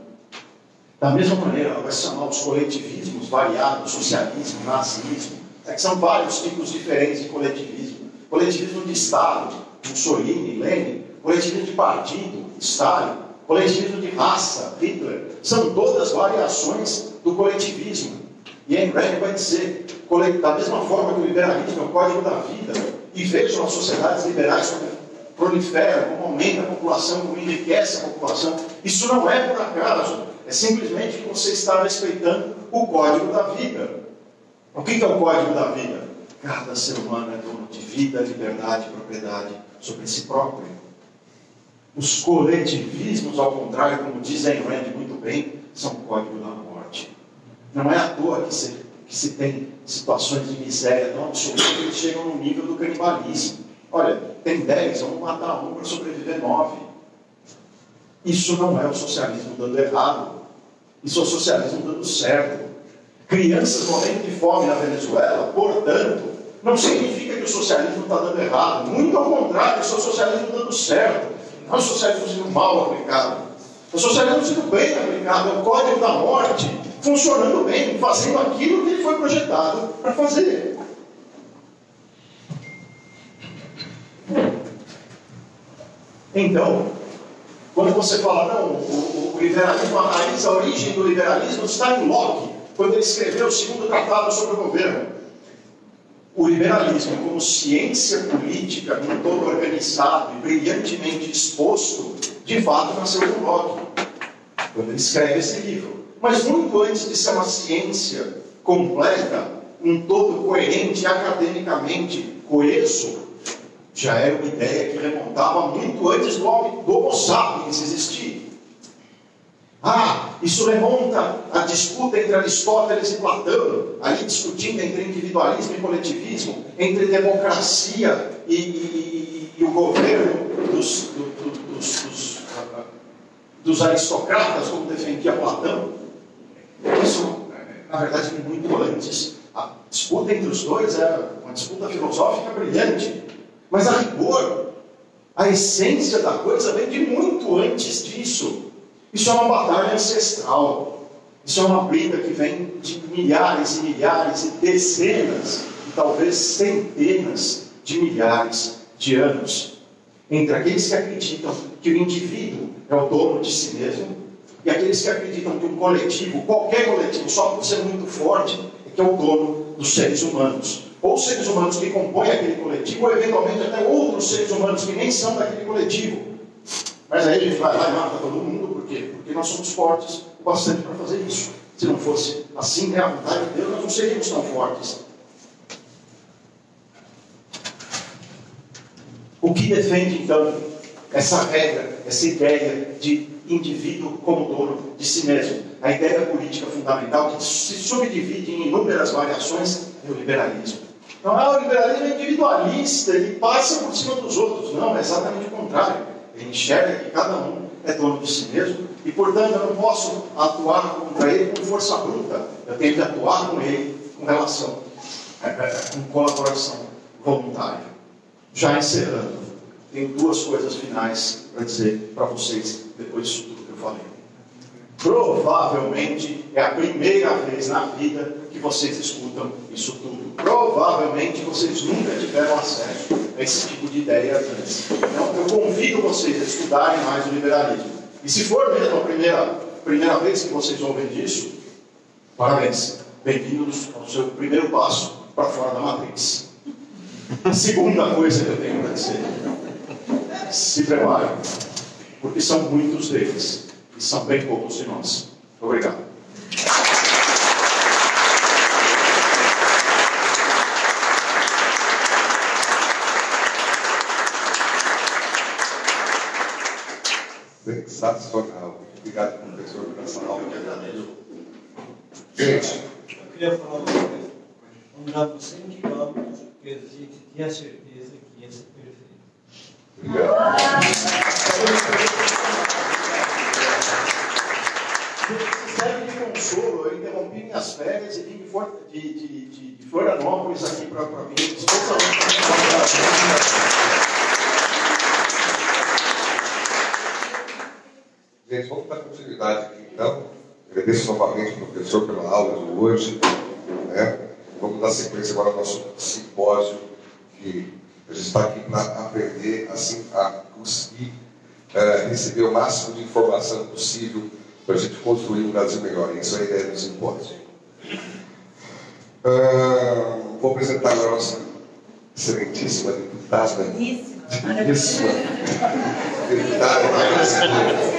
C: Da mesma maneira, ela vai chamar os coletivismos variados, socialismo, nazismo, que são vários tipos diferentes de coletivismo. Coletivismo de Estado, Mussolini, Lenin, coletivismo de partido, Stalin, coletivismo de raça, Hitler, são todas variações do coletivismo. E Ayn Rand vai dizer, da mesma forma que o liberalismo é o código da vida, e vejam as sociedades liberais como proliferam, como aumenta a população, como enriquece a população, isso não é por acaso, é simplesmente que você está respeitando o código da vida. O que é o código da vida? Cada ser humano é dono de vida, liberdade e propriedade sobre si próprio. Os coletivismos, ao contrário, como diz Ayn Rand muito bem, são o código da morte. Não é à toa que se tem situações de miséria tão absoluta que eles chegam no nível do canibalismo. Olha, tem 10, vamos matar um para sobreviver 9. Isso não é o socialismo dando errado. Isso é o socialismo dando certo. Crianças morrendo de fome na Venezuela, portanto, não significa que o socialismo está dando errado. Muito ao contrário, isso é o socialismo dando certo. Não é o socialismo sendo mal aplicado. É o socialismo sendo bem aplicado. É o código da morte funcionando bem, fazendo aquilo que ele foi projetado para fazer. Então, quando você fala, não, o liberalismo, a origem do liberalismo está em Locke, quando ele escreveu o segundo tratado sobre o governo. O liberalismo, como ciência política, num todo organizado e brilhantemente exposto, de fato nasceu com Locke, quando ele escreve esse livro. Mas muito antes de ser uma ciência completa, um todo coerente, academicamente coeso, já era uma ideia que remontava muito antes do Homo sapiens existir. Isso remonta à disputa entre Aristóteles e Platão, ali discutindo entre individualismo e coletivismo, entre democracia e o governo dos aristocratas, como defendia Platão. Isso, na verdade, muito antes. A disputa entre os dois era uma disputa filosófica brilhante. Mas a rigor, a essência da coisa vem de muito antes disso. Isso é uma batalha ancestral. Isso é uma briga que vem de milhares e milhares e dezenas, e talvez centenas de milhares de anos, entre aqueles que acreditam que o indivíduo é o dono de si mesmo e aqueles que acreditam que um coletivo, qualquer coletivo, só por ser muito forte, é que é o dono dos seres humanos. Ou seres humanos que compõem aquele coletivo, ou eventualmente até outros seres humanos que nem são daquele coletivo. Mas aí a gente vai lá e mata todo mundo, por quê? Porque nós somos fortes o bastante para fazer isso. Se não fosse assim, a vontade de Deus, nós não seríamos tão fortes. O que defende, então, essa regra, essa ideia de indivíduo como dono de si mesmo? A ideia política fundamental, que se subdivide em inúmeras variações, é o liberalismo. Então, o liberalismo é individualista, ele passa por cima dos outros. Não, é exatamente o contrário. Ele enxerga que cada um é dono de si mesmo e, portanto, eu não posso atuar contra ele com força bruta. Eu tenho que atuar com ele com relação, com colaboração voluntária. Já encerrando, tenho duas coisas finais para dizer para vocês depois disso tudo que eu falei. Provavelmente é a primeira vez na vida que vocês escutam isso tudo. Provavelmente vocês nunca tiveram acesso a esse tipo de ideia antes. Então eu convido vocês a estudarem mais o liberalismo. E se for mesmo a primeira vez que vocês ouvem disso, parabéns. Bem-vindos ao seu primeiro passo para fora da matriz. A segunda coisa que eu tenho para dizer: se preparem, porque são muitos deles e são bem poucos de nós. Obrigado.
A: Sensacional. Obrigado, professor, por essa aula. Gente,
D: eu queria falar uma coisa. Vamos dar por 100 quilômetros, porque a gente tinha certeza que ia ser perfeito.
A: obrigado.
C: Se serve de consolo, eu interrompi minhas férias e vim de Florianópolis aqui para vir.
A: Gente, vamos dar continuidade aqui então. Agradeço novamente ao professor pela aula de hoje. Vamos dar sequência agora ao nosso simpósio, que a gente está aqui para aprender assim, a conseguir receber o máximo de informação possível para a gente construir um Brasil melhor. Isso é a ideia do simpósio. Vou apresentar agora a nossa excelentíssima deputada. Belíssima. Deputada brasileira.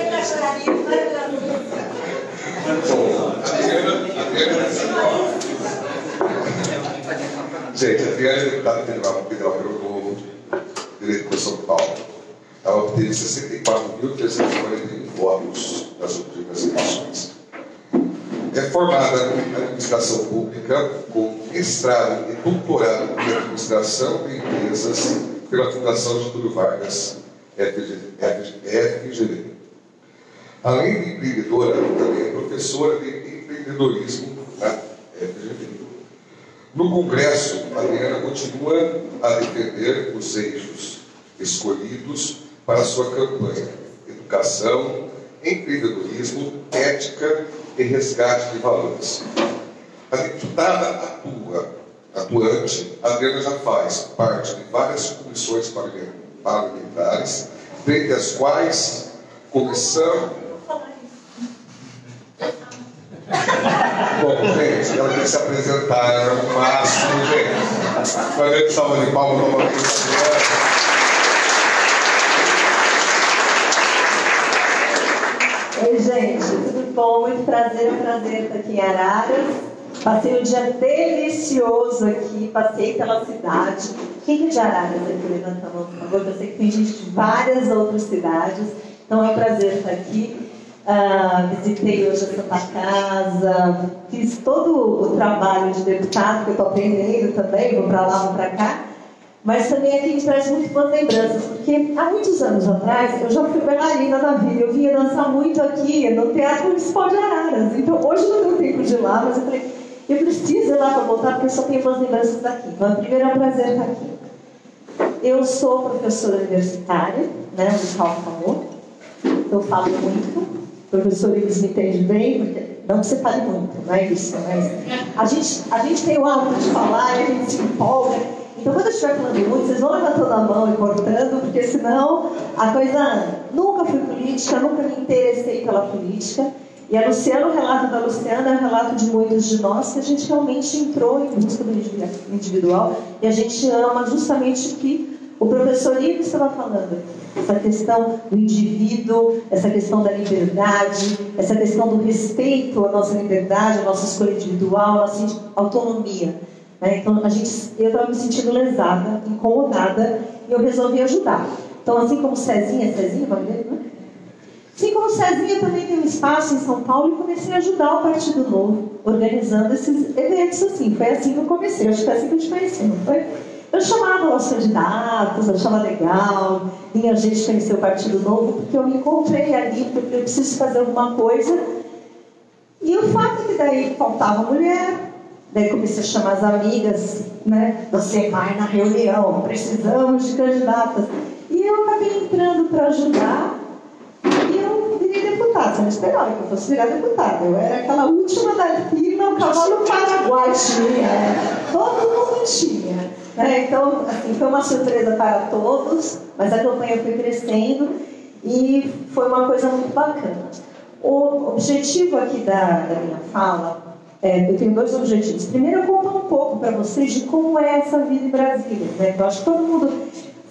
A: Gente, a Adriana é deputada federal pelo Novo, direito de São Paulo. Ela obteve 64.341 votos nas últimas eleições. É formada em administração pública, com mestrado e doutorado em administração de empresas pela Fundação Getúlio Vargas, FGV. Além de empreendedora, também é professora de empreendedorismo na FGV. No Congresso, a Adriana continua a defender os eixos escolhidos para sua campanha: educação, empreendedorismo, ética e resgate de valores. A deputada atuante, Adriana já faz parte de várias comissões parlamentares, dentre as quais comissão... Bom, gente, ela tem que se apresentar no máximo, gente. Uma grande salva de palmas novamente.
E: Oi, gente, tudo bom? Muito prazer, é um prazer estar aqui em Araras. Passei um dia delicioso aqui, passei pela cidade. Quem é de Araras aqui? Levanta a mão, por favor. Eu sei que tem gente de várias outras cidades, então é um prazer estar aqui. Visitei hoje a Santa Casa, fiz todo o trabalho de deputado, que eu estou aprendendo também, vou para lá, vou para cá. Mas também aqui me traz muito boas lembranças, porque há muitos anos atrás eu já fui bailarina na vida, eu vinha dançar muito aqui no Teatro Municipal de Araras. Então hoje não deu tempo de ir lá, mas eu falei, eu preciso ir lá para voltar, porque eu só tenho boas lembranças daqui. Então, primeiro é um prazer estar aqui. Eu sou professora universitária, né, o Paulo falou, eu falo muito. O professor Ives me entende bem, porque não que você fale muito, não é isso, mas a gente tem o hábito de falar e a gente se empolga. Então, quando eu estiver falando muito, vocês vão levantando a mão e cortando, porque senão a coisa anda. Nunca fui política, nunca me interessei pela política. E a Luciana, o relato da Luciana é um relato de muitos de nós, que a gente realmente entrou em busca do individual e a gente ama justamente o que o professor Ives estava falando. Essa questão do indivíduo, essa questão da liberdade, essa questão do respeito à nossa liberdade, à nossa escolha individual, à nossa autonomia. Então, eu estava me sentindo lesada, incomodada, e eu resolvi ajudar. Então, assim como Cezinha, vai ver, né? Assim como Cezinha também tem um espaço em São Paulo, e comecei a ajudar o Partido Novo, organizando esses eventos assim. Foi assim que eu comecei, acho que foi assim que a gente conheceu, não foi? Eu chamava os candidatos, achava legal, vinha gente conhecer o Partido Novo, porque eu me encontrei ali, porque eu preciso fazer alguma coisa. E o fato é que daí faltava mulher, daí comecei a chamar as amigas, né? Você vai na reunião, precisamos de candidatas. E eu acabei entrando para ajudar, e eu virei deputada. Você não esperava que eu fosse virar deputada. Eu era aquela última da fila, o cavalo paraguai tinha, todo mundo tinha. Então, assim, foi uma surpresa para todos, mas a campanha foi crescendo e foi uma coisa muito bacana. O objetivo aqui da minha fala, eu tenho dois objetivos. Primeiro, eu contar um pouco para vocês de como é essa vida em Brasília. Né? Eu acho que todo mundo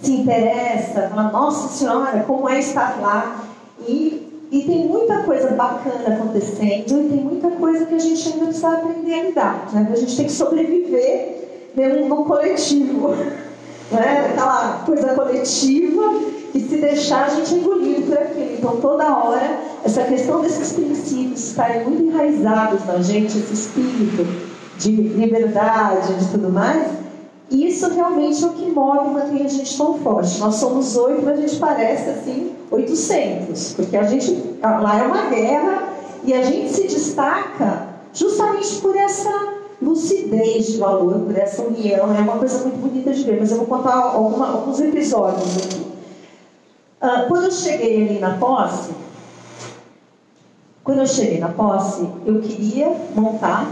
E: se interessa, fala, nossa senhora, como é estar lá. E tem muita coisa bacana acontecendo e tem muita coisa que a gente ainda precisa aprender a lidar. Né? A gente tem que sobreviver no coletivo, né? Aquela coisa coletiva que se deixar a gente é engolido por aquilo. Então toda hora essa questão desses princípios estarem muito enraizados na gente, esse espírito de liberdade, de tudo mais, isso realmente é o que move e mantém a gente tão forte. Nós somos 8, mas a gente parece assim 800, porque a gente lá é uma guerra e a gente se destaca justamente por essa lucidez de valor, por essa união. É uma coisa muito bonita de ver, mas eu vou contar alguns episódios aqui. Quando eu cheguei ali na posse, eu queria montar,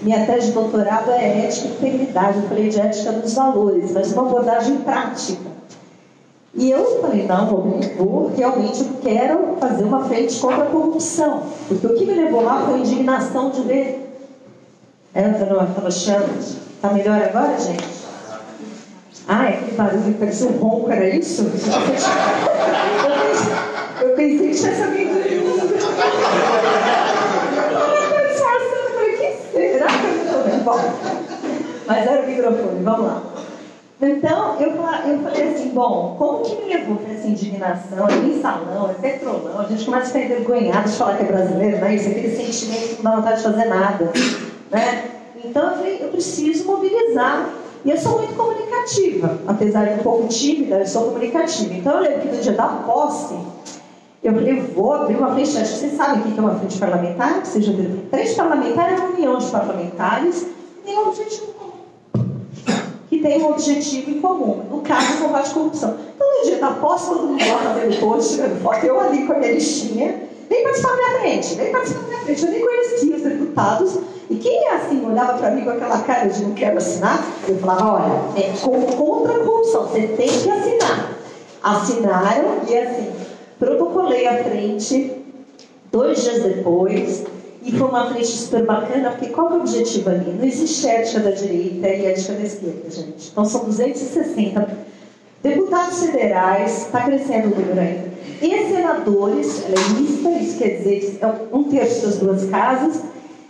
E: minha tese de doutorado é ética e integridade, eu falei de ética dos valores, mas uma abordagem prática. E eu falei, não, realmente eu quero fazer uma frente contra a corrupção, porque o que me levou lá foi a indignação de ver. Tá melhor agora, gente? Ah, é aquele barulho, parecia um ronco, era isso? Eu pensei que tinha sabido. Eu falei, que será que eu estou vendo? Bom, mas era o microfone, vamos lá. Então, eu falei assim, bom, como que me levou para essa indignação? É mensalão, é petrolão, a gente começa a ficar envergonhado de falar que é brasileiro, não é isso? Aquele sentimento que não dá vontade de fazer nada. Né? Então eu falei, eu preciso mobilizar. E eu sou muito comunicativa, apesar de um pouco tímida, eu sou comunicativa. Então eu lembro que no dia da posse, eu falei, vou abrir uma frente. Acho que vocês sabem o que é uma frente parlamentar, que seja frente parlamentar é uma união de parlamentares, e tem um objetivo comum. que tem um objetivo em comum, no caso, o combate à corrupção. Então, no dia da posse, todo mundo lá fazendo post, tirando foto, eu ali com a minha listinha, vem participar da minha frente, vem participar da minha frente. Eu nem conhecia os deputados, e quem assim olhava para mim com aquela cara de não quero assinar, eu falava, olha, é contra a corrupção, você tem que assinar. Assinaram e assim, protocolei a frente 2 dias depois, e foi uma frente super bacana, porque qual é o objetivo ali? Não existe ética da direita e ética da esquerda, gente. Então são 260 deputados federais, está crescendo o número ainda, e senadores, ela é mista, isso quer dizer é 1/3 das 2 casas,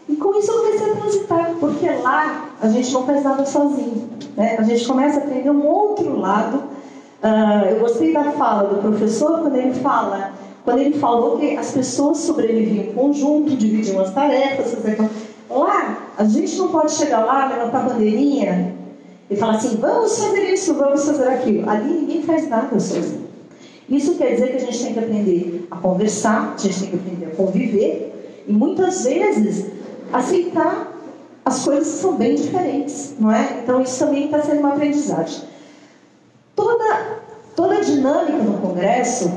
E: e com isso eu comecei a transitar, porque lá a gente não faz nada sozinho, né? A gente começa a aprender um outro lado. Eu gostei da fala do professor quando ele falou que as pessoas sobreviviam em conjunto, dividiam as tarefas, lá a gente não pode chegar lá, levantar a bandeirinha e falar assim, vamos fazer isso, vamos fazer aquilo. Ali ninguém faz nada sozinho. Isso quer dizer que a gente tem que aprender a conversar, a gente tem que aprender a conviver e muitas vezes aceitar as coisas que são bem diferentes, não é? Então isso também está sendo uma aprendizagem. Toda a dinâmica no Congresso,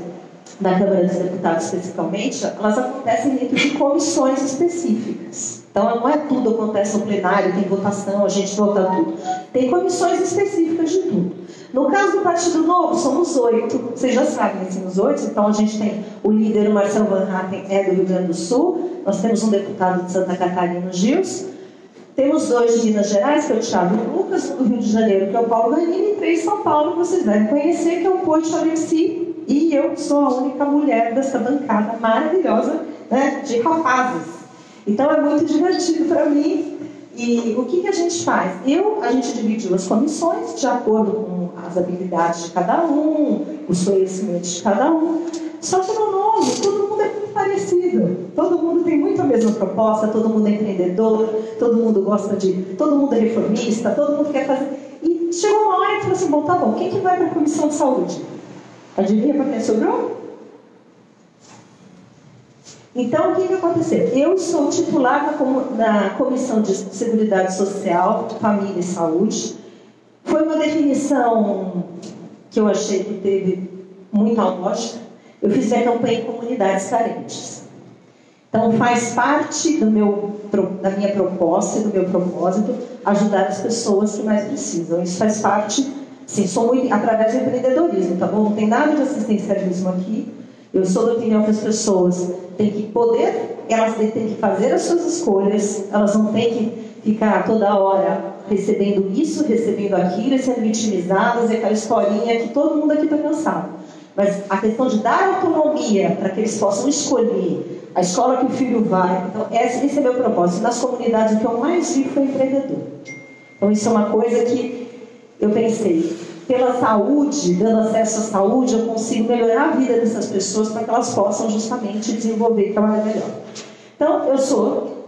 E: da Câmara dos Deputados especificamente, elas acontecem dentro de comissões específicas. Então não é tudo acontece no plenário, tem votação, a gente vota tudo. Tem comissões específicas de tudo. No caso do Partido Novo, somos 8, vocês já sabem, assim, os 8, então a gente tem o líder, o Marcelo Van Hatten, é do Rio Grande do Sul, nós temos um deputado de Santa Catarina, o Gils, temos 2 de Minas Gerais, que é o Thiago Lucas, do Rio de Janeiro, que é o Paulo Ganini, e 3 de São Paulo, que vocês devem conhecer, que é o Poit Alessi, e eu sou a única mulher dessa bancada maravilhosa, né, de rapazes. Então é muito divertido para mim. E o que a gente faz? A gente dividiu as comissões de acordo com as habilidades de cada um, os conhecimentos de cada um. Só que no nome, todo mundo é muito parecido. Todo mundo tem muito a mesma proposta, todo mundo é empreendedor, todo mundo gosta todo mundo é reformista, todo mundo quer fazer. E chegou uma hora e falou assim, bom, tá bom, quem que vai para a Comissão de Saúde? Adivinha para quem sobrou? Então, o que aconteceu? Eu sou titular na Comissão de Seguridade Social, Família e Saúde. Foi uma definição que eu achei que teve muita lógica. Eu fiz a campanha em comunidades carentes. Então, faz parte da minha proposta e do meu propósito ajudar as pessoas que mais precisam. Isso faz parte, sim, sou muito através do empreendedorismo, tá bom? Não tem nada de assistencialismo aqui. Eu sou da opinião que as pessoas têm que poder, elas têm que fazer as suas escolhas, elas não têm que ficar toda hora recebendo isso, recebendo aquilo, e sendo vitimizadas, e aquela historinha que todo mundo aqui está cansado. Mas a questão de dar autonomia para que eles possam escolher a escola que o filho vai, então esse é meu propósito. Nas comunidades o que eu mais vi foi empreendedor. Então isso é uma coisa que eu pensei, pela saúde, dando acesso à saúde, eu consigo melhorar a vida dessas pessoas para que elas possam justamente desenvolver e trabalhar melhor. Então, eu sou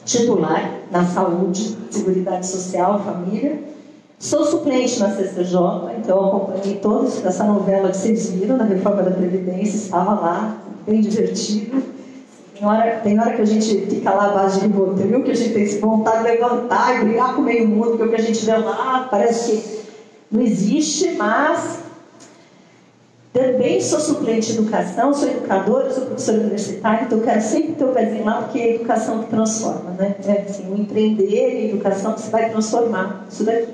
E: titular na saúde, seguridade social, família. Sou suplente na CCJ, então eu acompanhei toda essa novela que vocês viram, da reforma da Previdência, estava lá, bem divertido. Tem hora que a gente fica lá à base de Rivotril, que a gente tem vontade de levantar e brigar com o meio mundo, porque o que a gente vê lá parece que não existe, mas também sou suplente de educação, sou educadora, sou professora universitária, então eu quero sempre ter o pezinho lá, porque é a educação que transforma, né? É assim, o empreender e a educação que se vai transformar isso daqui.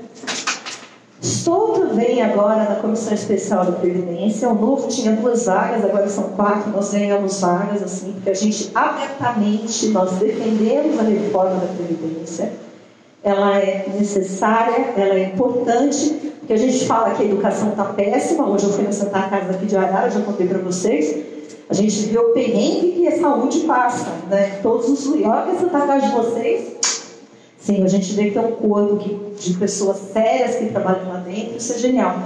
E: Estou também agora na Comissão Especial da Previdência. O Novo tinha 2 vagas, agora são 4, nós ganhamos vagas, assim, porque a gente abertamente, nós defendemos a reforma da Previdência. Ela é necessária, ela é importante, porque a gente fala que a educação está péssima. Hoje eu fui na Santa Casa aqui de Arara, já contei para vocês. A gente vê o perrengue que a saúde passa, né? Todos os lugares da Santa Casa de vocês. Sim, a gente vê que tem um corpo de pessoas sérias que trabalham lá dentro, isso é genial.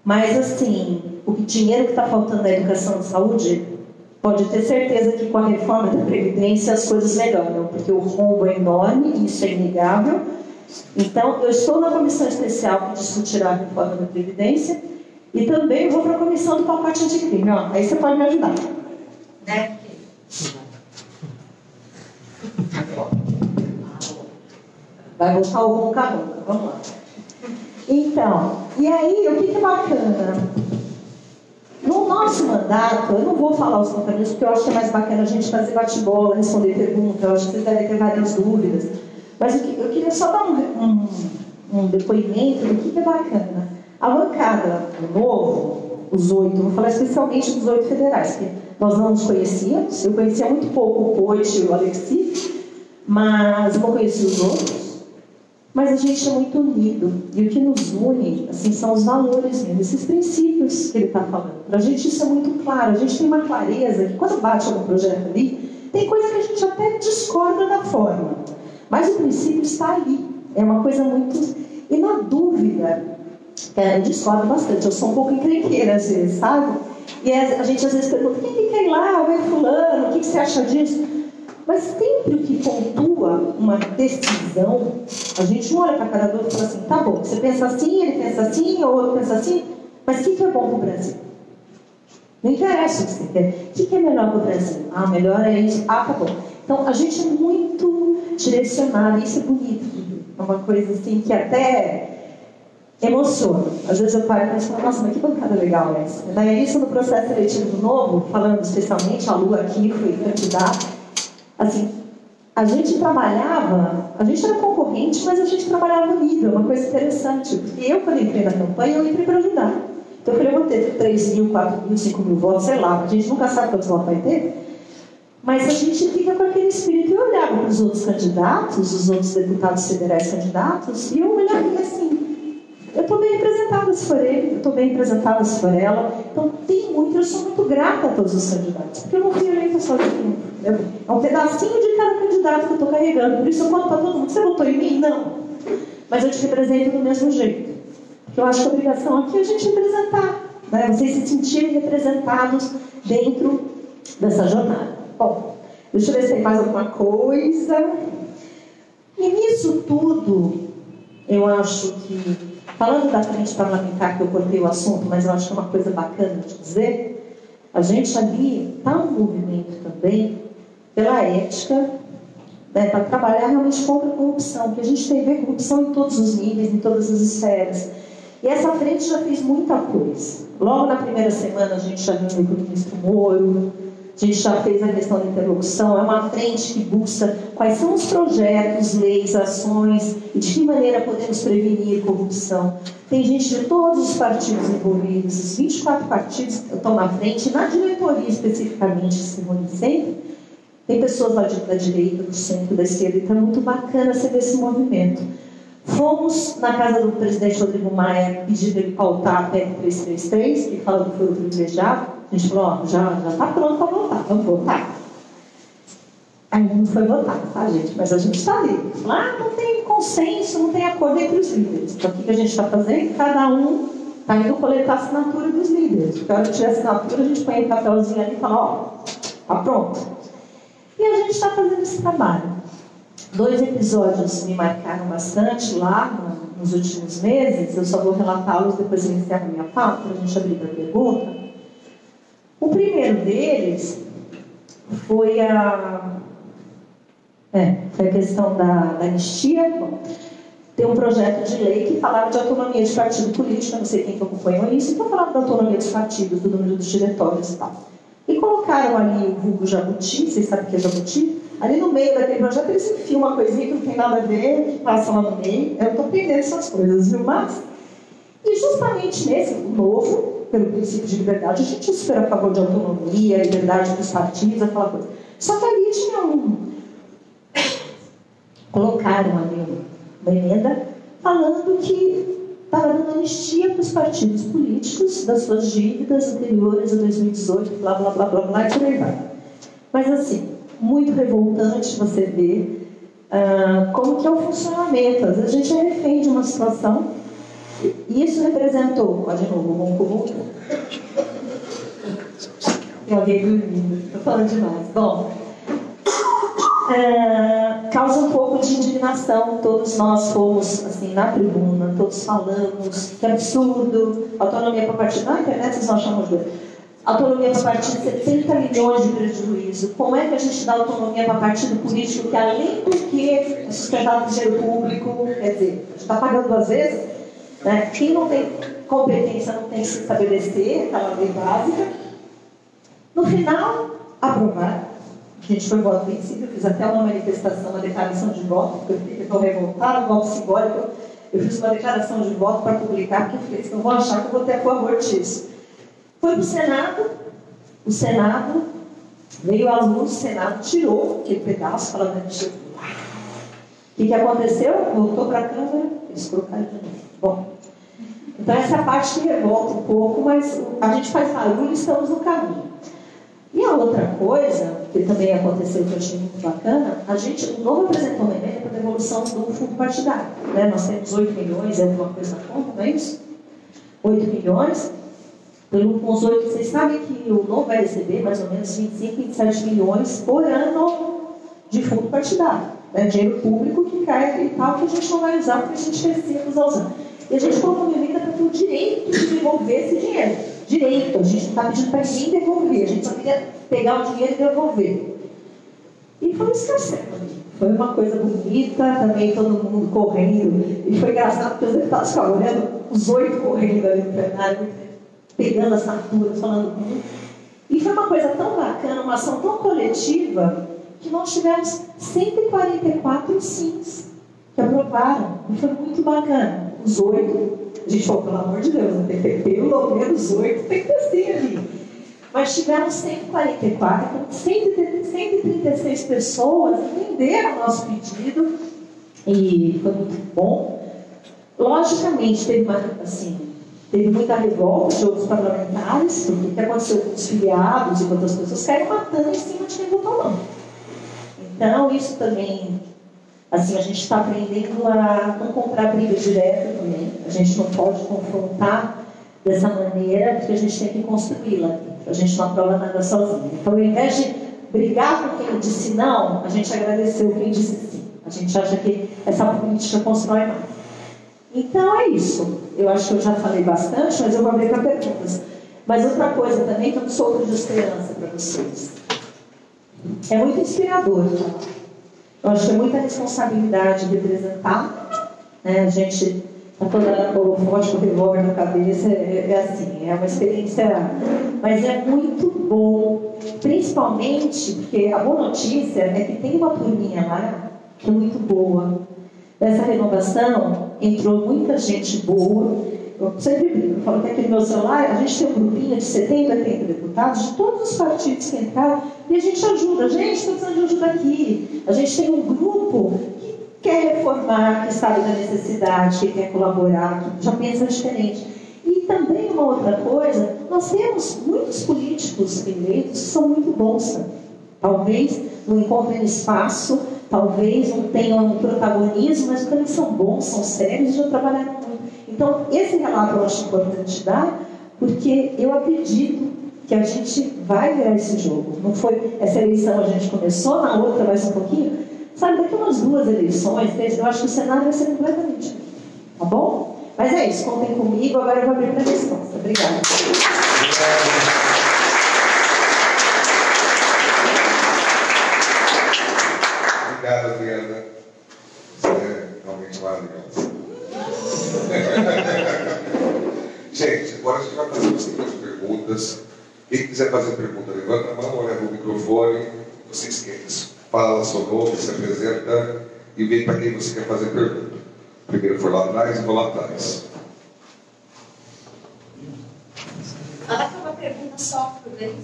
E: Mas, assim, o dinheiro que está faltando na educação e saúde, pode ter certeza que com a reforma da Previdência as coisas melhoram, porque o rombo é enorme, isso é inegável. Então, eu estou na comissão especial que discutirá a reforma da Previdência e também vou para a comissão do pacote anticrime. Ó, aí você pode me ajudar. Né? Vai voltar o ronca-ronca. Vamos lá. Então, e aí, o que é bacana? No nosso mandato, eu não vou falar os companheiros, porque eu acho que é mais bacana a gente fazer bate-bola, responder perguntas, eu acho que vocês devem ter várias dúvidas. Mas eu queria só dar um depoimento do que é bacana. A bancada do Novo, os 8, vou falar especialmente dos 8 federais, porque nós não nos conhecíamos, eu conhecia muito pouco o Poit e o Alexi, mas não conhecia os outros. Mas a gente é muito unido. E o que nos une, assim, são os valores mesmo, esses princípios que ele está falando. Para a gente isso é muito claro. A gente tem uma clareza que quando bate algum projeto ali, tem coisa que a gente até discorda da forma. Mas o princípio está ali. É uma coisa muito... E na dúvida, eu discordo bastante. Eu sou um pouco encrenqueira às vezes, sabe? E a gente às vezes pergunta, quem que quer ir lá? Vai fulano? O que você acha disso? Mas sempre o que pontua uma decisão, a gente não olha para a cara do outro e fala assim, tá bom, você pensa assim, ele pensa assim, o outro pensa assim, mas o que é bom para o Brasil? Não interessa o que você quer. O que é melhor para o Brasil? Ah, melhor é isso. Ah, tá bom. Então, a gente é muito direcionado, isso é bonito. É uma coisa assim que até emociona. Às vezes eu paro e penso, nossa, mas que bancada legal é essa? No início do processo seletivo do Novo, falando especialmente, a Lu aqui foi candidata. Assim, a gente trabalhava, a gente era concorrente, mas a gente trabalhava unido, é uma coisa interessante. Porque eu, quando entrei na campanha, eu entrei para ajudar. Então eu falei, eu vou ter 3 mil, 4 mil, 5 mil votos, sei lá, a gente nunca sabe quantos votos vai ter. Mas a gente fica com aquele espírito. Eu olhava para os outros candidatos, os outros deputados federais candidatos, e eu olhava assim, eu estou bem representada se for ele, eu estou bem representada se for ela. Então tem muito, eu sou muito grata a todos os candidatos, porque eu não fui eleita sozinha. É um pedacinho de cada candidato que eu estou carregando. Por isso eu conto para todo mundo, você votou em mim? Não. Mas eu te represento do mesmo jeito. Porque eu acho que a obrigação aqui é a gente representar, né? Vocês se sentirem representados dentro dessa jornada. Bom, deixa eu ver se tem mais alguma coisa. E nisso tudo, eu acho que, falando da frente parlamentar, que eu cortei o assunto, mas eu acho que é uma coisa bacana de dizer, a gente ali está um movimento também pela ética, né, para trabalhar realmente contra a corrupção, porque a gente tem a ver corrupção em todos os níveis, em todas as esferas. E essa frente já fez muita coisa. Logo na primeira semana a gente já reuniu com o ministro Moro, a gente já fez a questão da interlocução. É uma frente que busca quais são os projetos, leis, ações e de que maneira podemos prevenir corrupção. Tem gente de todos os partidos envolvidos, os 24 partidos que estão na frente, na diretoria especificamente, se reúne sempre. Tem pessoas lá da direita, do centro, da esquerda, então é muito bacana você ver esse movimento. Fomos na casa do presidente Rodrigo Maia pedir para ele pautar a PEC 333, que fala do foro privilegiado. A gente falou, ó, já está pronto para votar, vamos votar. Ainda não foi votado, tá, gente? Mas a gente está ali. Lá não tem consenso, não tem acordo entre os líderes. Então, o que a gente está fazendo? Cada um está indo coletar a assinatura dos líderes. Porque a hora que tiver assinatura, a gente põe o papelzinho ali e fala, ó, está pronto. E a gente está fazendo esse trabalho. 2 episódios me marcaram bastante lá nos últimos meses. Eu só vou relatá-los, depois eu encerro a minha pauta, para a gente abrir para a pergunta. O primeiro deles foi a questão da anistia. Bom, tem um projeto de lei que falava de autonomia de partido político, eu não sei quem que acompanhou isso, então falava da autonomia dos partidos, do número dos diretórios e tal. E colocaram ali o vulgo jabuti, vocês sabem o que é jabuti? Ali no meio daquele projeto eles enfiam uma coisinha que não tem nada a ver, que passa lá no meio. Eu estou aprendendo essas coisas, viu? Mas, e justamente nesse novo, pelo princípio de liberdade, a gente é super a favor de autonomia, liberdade dos partidos, aquela coisa. Só que ali tinha colocaram ali uma emenda falando que estava dando anistia para os partidos políticos das suas dívidas anteriores a 2018, blá, blá, blá, blá, blá, e por aí vai. Mas assim, muito revoltante você ver como que é o funcionamento. Às vezes a gente é refém de uma situação e isso representou... Ó, de novo, vamos. Tem alguém dormindo, estou falando demais. Bom, causa um pouco de indignação. Todos nós fomos assim na tribuna, todos falamos que absurdo, autonomia para partido. Na internet vocês vão achar uma ajuda. Autonomia para partido, 70 milhões de prejuízo. Como é que a gente dá autonomia para partido político que, além do que é sustentado por dinheiro público, quer dizer, a gente está pagando 2 vezes? Né? Quem não tem competência não tem que se estabelecer, aquela lei básica. No final, aprovar. A gente foi voto vencido, eu fiz até uma manifestação, uma declaração de voto, porque eu fiquei tão revoltada, voto simbólico. Eu fiz uma declaração de voto para publicar, porque eu falei, não vou achar que eu vou ter a favor disso. Foi para o Senado veio a luz, o Senado tirou aquele pedaço, falando de... O que aconteceu? Voltou para a Câmara, eles colocaram de novo. Bom, então essa parte que revolta um pouco, mas a gente faz barulho e estamos no caminho. E a outra coisa, que também aconteceu, que eu achei muito bacana, o Novo apresentou uma emenda para a devolução do fundo partidário. Né? Nós temos 8 milhões, é alguma coisa na conta, não é isso? 8 milhões. Com os 8, vocês sabem que o Novo vai receber mais ou menos 25, 27 milhões por ano de fundo partidário. Né? Dinheiro público que cai e tal, que a gente não vai usar porque a gente recusa usar. E a gente colocou uma emenda para ter o direito de devolver esse dinheiro. Direito, a gente não está pedindo para ninguém devolver, a gente só queria pegar o dinheiro e devolver. E foi um escasseio. Foi uma coisa bonita, também todo mundo correndo. E foi engraçado porque os deputados ficavam olhando, os 8 correndo ali no plenário, pegando assinaturas, falando. E foi uma coisa tão bacana, uma ação tão coletiva, que nós tivemos 144 sims que aprovaram. E foi muito bacana. Os 8. A gente falou, pelo amor de Deus, tem que ter pelo menos 8, tem que ter sim ali. Mas tivemos 144, então 136 pessoas entenderam o nosso pedido e foi muito bom. Logicamente, teve muita revolta de outros parlamentares, porque o que aconteceu com os filiados e com outras pessoas caíram matando em cima de quem votou não. Então, isso também... Assim, a gente está aprendendo a não comprar briga direta também. A gente não pode confrontar dessa maneira, porque a gente tem que construí-la. A gente não aprova nada sozinho. Então, ao invés de brigar com quem disse não, a gente agradeceu quem disse sim. A gente acha que essa política constrói mais. Então, é isso. Eu acho que eu já falei bastante, mas eu vou abrir para perguntas. Mas outra coisa também, que é um sopro de esperança para vocês. É muito inspirador, tá? Eu acho que é muita responsabilidade representar, né? A gente está toda o forte com o revólver na cabeça, é assim, é uma experiência, mas é muito bom, principalmente porque a boa notícia é que tem uma turminha lá que é muito boa. Nessa renovação entrou muita gente boa. Eu sempre brinco, eu falo que aqui no meu celular a gente tem um grupinho de 70, 80 deputados de todos os partidos que entraram e a gente ajuda. Gente, estou precisando de ajuda aqui. A gente tem um grupo que quer reformar, que sabe da necessidade, que quer colaborar, que já pensa diferente. E também uma outra coisa, nós temos muitos políticos eleitos que são muito bons, sabe? Talvez não encontrem espaço, talvez não tenham um protagonismo, mas porque eles são bons, são sérios e já trabalharam muito. Então, esse relato eu acho importante dar, porque eu acredito que a gente vai virar esse jogo. Não foi essa eleição a gente começou, na outra mais um pouquinho. Sabe, daqui umas 2 eleições, 3, eu acho que o cenário vai ser completamente diferente. Tá bom? Mas é isso, contem comigo, agora eu vou abrir para a resposta. Obrigada.
A: Obrigado, Adriana. Você é realmente maravilhosa. Gente, agora a gente vai fazer umas perguntas. Quem quiser fazer pergunta, levanta a mão, leva o microfone. Você esquece. Fala seu nome, se apresenta e vem para quem você quer fazer pergunta. Primeiro for lá atrás e vou lá atrás.
B: Ela tem uma pergunta só por vez.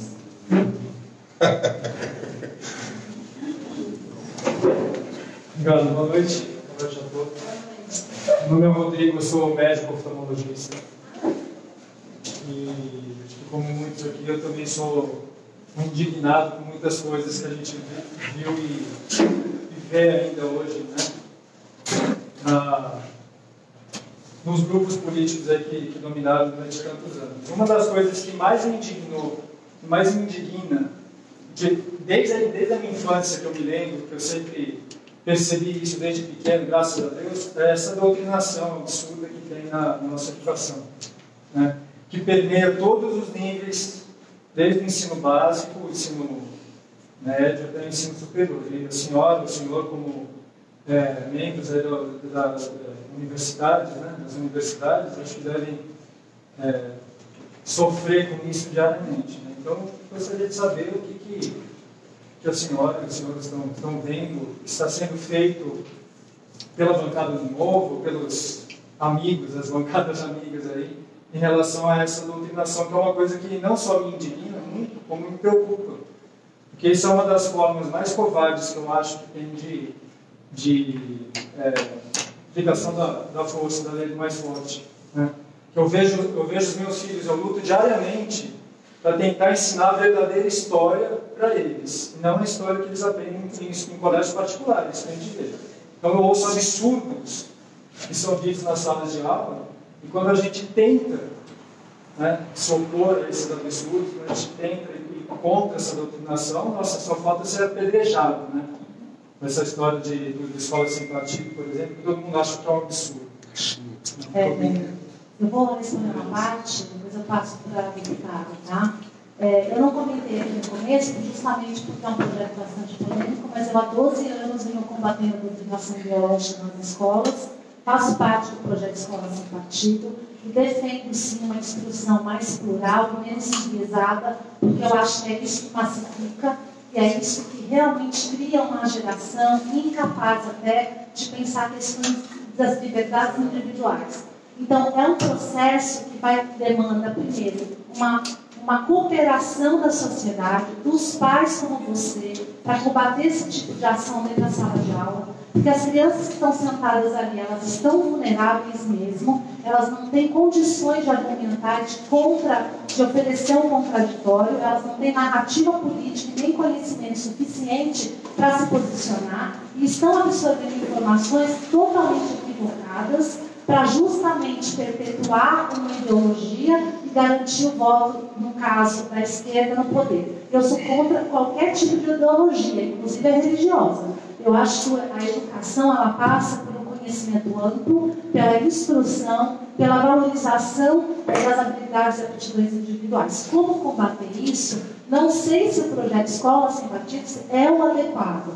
F: Obrigado, boa noite. Boa noite a todos. Meu nome é Rodrigo, eu sou médico oftalmologista. E como muitos aqui, eu também sou indignado com muitas coisas que a gente viu e vê ainda hoje, né? Nos grupos políticos aí que dominaram durante tantos anos. Uma das coisas que mais me indignou, que mais me indigna, desde a minha infância que eu me lembro, que eu sempre percebi isso desde pequeno, graças a Deus, é essa doutrinação absurda que tem na nossa educação, né? Que permeia todos os níveis, desde o ensino básico, o ensino médio até o ensino superior. E o senhor como membros aí da universidade, né, das universidades, acho que devem sofrer com isso diariamente. Né? Então, gostaria de saber o que a senhora e os senhores estão vendo que está sendo feito pela bancada do Novo, pelos amigos, as bancadas amigas aí, em relação a essa doutrinação, que é uma coisa que não só me indigna muito, como me preocupa. Porque isso é uma das formas mais covardes que eu acho que tem de ligação da força, da lei do mais forte. Né? Eu vejo os meus filhos, eu luto diariamente para tentar ensinar a verdadeira história para eles, não a história que eles aprendem em colégios particulares, tem de ver. Então eu ouço absurdos que são ditos nas salas de aula, e quando a gente tenta, né, se opor a esses absurdos, quando a gente tenta ir contra essa doutrinação, nossa, só falta ser apedrejado, né? Essa história de escola sem partido, por exemplo, que todo mundo acha que é um absurdo.
B: Eu vou responder uma parte, depois eu passo para a deputada, tá? Eu não comentei aqui no começo, justamente porque é um projeto bastante polêmico, mas eu há 12 anos venho combatendo a doutrinação ideológica nas escolas, faço parte do projeto Escola Sem Partido e defendo, sim, uma instrução mais plural e menos enviesada, porque eu acho que é isso que pacifica e é isso que realmente cria uma geração incapaz até de pensar questões das liberdades individuais. Então, é um processo que demanda, primeiro, uma cooperação da sociedade, dos pais como você, para combater esse tipo de ação dentro da sala de aula, porque as crianças que estão sentadas ali, elas estão vulneráveis mesmo, elas não têm condições de argumentar, de oferecer um contraditório, elas não têm narrativa política e nem conhecimento suficiente para se posicionar, e estão absorvendo informações totalmente equivocadas, para justamente perpetuar uma ideologia e garantir o voto, no caso da esquerda, no poder. Eu sou contra qualquer tipo de ideologia, inclusive a religiosa. Eu acho que a educação ela passa por um conhecimento amplo, pela instrução, pela valorização das habilidades e aptidões individuais. Como combater isso? Não sei se o projeto Escola Sem Partidos é o adequado.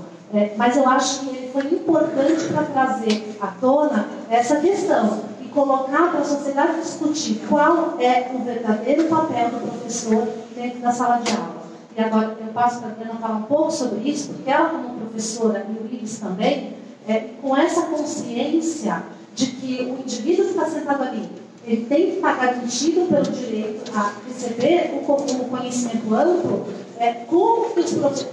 B: Mas eu acho que ele foi importante para trazer à tona essa questão e colocar para a sociedade discutir qual é o verdadeiro papel do professor dentro da sala de aula. E agora eu passo para a Adriana falar um pouco sobre isso, porque ela, como professora, e o Ives também, com essa consciência de que o indivíduo que está sentado ali, ele tem que estar garantido pelo direito a receber o conhecimento amplo.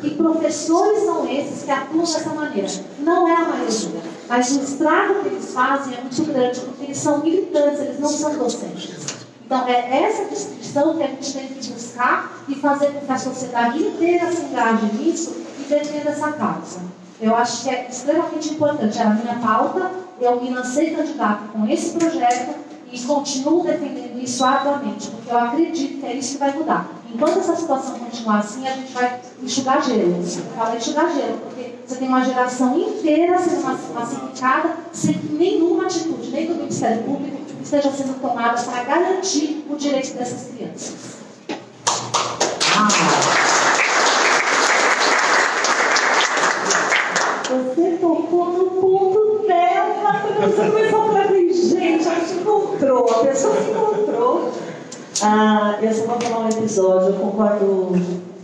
B: Que professores são esses que atuam dessa maneira? Não é a maioria, mas o estrago que eles fazem é muito grande, porque eles são militantes, eles não são docentes. Então, é essa distinção que a gente tem que buscar e fazer com que a sociedade inteira se engaje nisso e defenda essa causa. Eu acho que é extremamente importante. Era a minha pauta, eu me lancei candidato com esse projeto e continuo defendendo isso arduamente, porque eu acredito que é isso que vai mudar. Enquanto essa situação continuar assim, a gente vai enxugar gelo. Eu falo enxugar gelo, porque você tem uma geração inteira sendo massificada sem que nenhuma atitude, nem do Ministério Público, esteja sendo tomada para garantir o direito dessas crianças.
E: Você tocou no ponto dela, você começou a falar assim, gente, a gente encontrou, a pessoa se encontrou. Eu só vou falar um episódio, eu concordo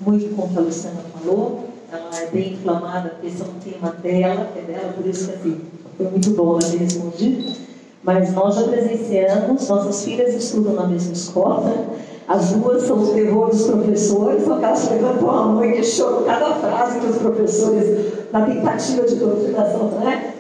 E: muito com o que a Luciana falou, ela é bem inflamada, porque esse é um tema dela, que é dela, por isso que assim, foi muito bom ela ter respondido. Mas nós já presenciamos, nossas filhas estudam na mesma escola, as duas são o terror dos professores, são aquelas que levantam a mão e questionam cada frase que os professores, na tentativa de doutrinação, né?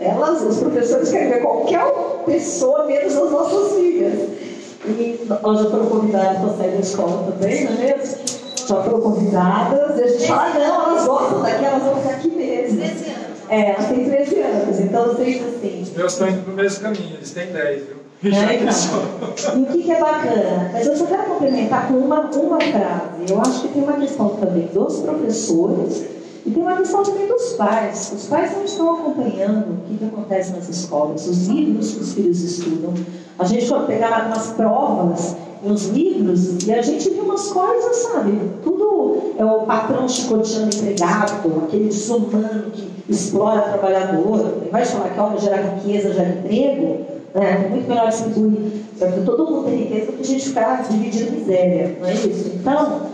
E: Os professores querem ver qualquer pessoa, menos as nossas filhas. E nós já foram convidadas para sair da escola também, não é mesmo? Já foram convidadas, e a gente fala, não, elas gostam daqui, elas vão ficar aqui mesmo.
B: 13 anos.
E: Elas têm 13 anos, então vocês assim.
F: Os meus estão indo para o mesmo caminho, eles têm 10, viu?
E: Então. E o que é bacana? Mas eu só quero complementar com uma frase. Eu acho que tem uma questão também dos professores e tem uma questão também dos pais. Os pais não estão acompanhando o que acontece nas escolas, os livros que os filhos estudam. A gente foi pegar umas provas, uns livros, e a gente viu umas coisas, sabe? Tudo é o patrão chicoteando empregado, aquele desumano que explora o trabalhador. Vai falar que ao gerar riqueza, gera emprego, né? É muito melhor distribuir. Todo mundo tem riqueza do que a gente ficar dividindo miséria, não é isso? Então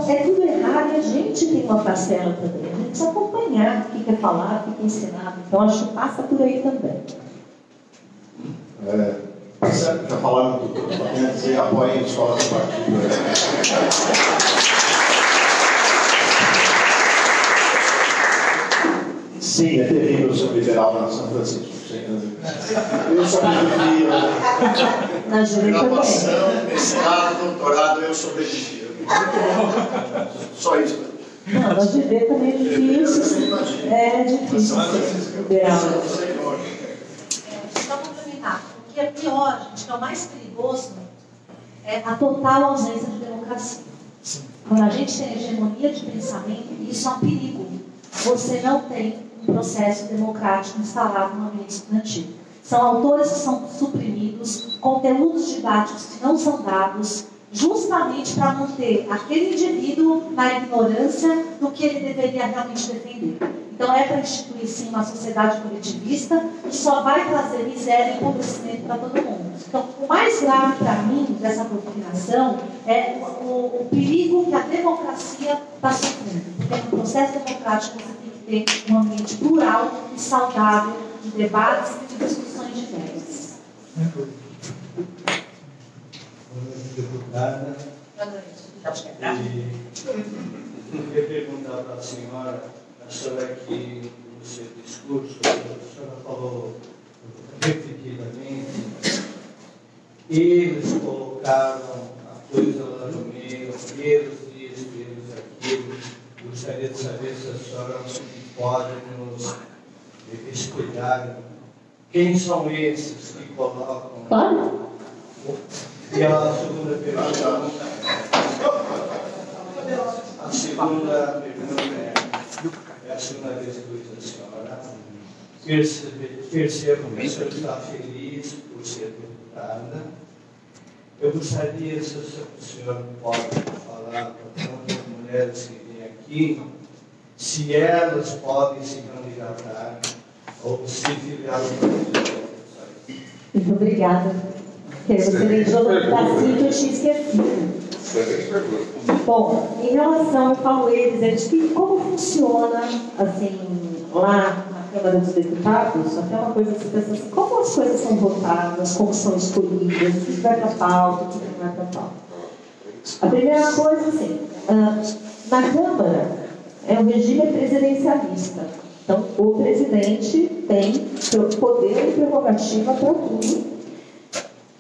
E: é tudo errado e a gente tem uma parcela também. A gente precisa acompanhar o que é falado, o que é ensinado. Então acho que passa por aí também.
C: Já falaram tudo, só queria dizer, apoiem a escola do partido. Sim, é terrível ser liberal na São Francisco. Eu sobrevivi.
E: Na
C: Graduação, mestrado, doutorado, eu sobrevivi. Só isso.
E: Não, na GV também é difícil. É difícil ser liberal.
B: Só complementar. O que é pior, gente, que é o mais perigoso, é a total ausência de democracia. Quando a gente tem hegemonia de pensamento, isso é um perigo. Você não tem um processo democrático instalado no ambiente estudantil. São autores que são suprimidos, conteúdos didáticos que não são dados, justamente para manter aquele indivíduo na ignorância do que ele deveria realmente defender. Então é para instituir, sim, uma sociedade coletivista que só vai trazer miséria e empobrecimento para todo mundo. Então, o mais grave para mim dessa doutrinação é o perigo que a democracia está sofrendo. Porque no processo democrático você tem que ter um ambiente plural e saudável de debates e de discussões de ideias.
D: Deputada, eu queria perguntar para a senhora aqui no seu discurso, a senhora falou repetidamente, eles colocaram a coisa lá no meio, eles isso, eles aquilo. Gostaria de saber se a senhora pode nos explicar quem são esses que colocam.
E: Claro.
D: E a segunda pergunta. A segunda pergunta é a segunda vez que eu vejo a senhora. Percebo que a senhora está feliz por ser deputada. Eu gostaria, se a senhora pode falar para tantas mulheres que vêm aqui, se elas podem se candidatar ou se filiar ao partido.
E: Muito obrigada. Você lembrou do pedacinho que eu tinha esquecido.
A: Excelente pergunta.
E: Bom, em relação, eu falo eles que como funciona, assim, lá na Câmara dos Deputados, até uma coisa que você pensa assim, como as coisas são votadas, como são escolhidas, o que vai para a pauta, o que não vai para a pauta. A primeira coisa, assim, na Câmara, o regime é presidencialista. Então, o presidente tem poder e prerrogativa para tudo.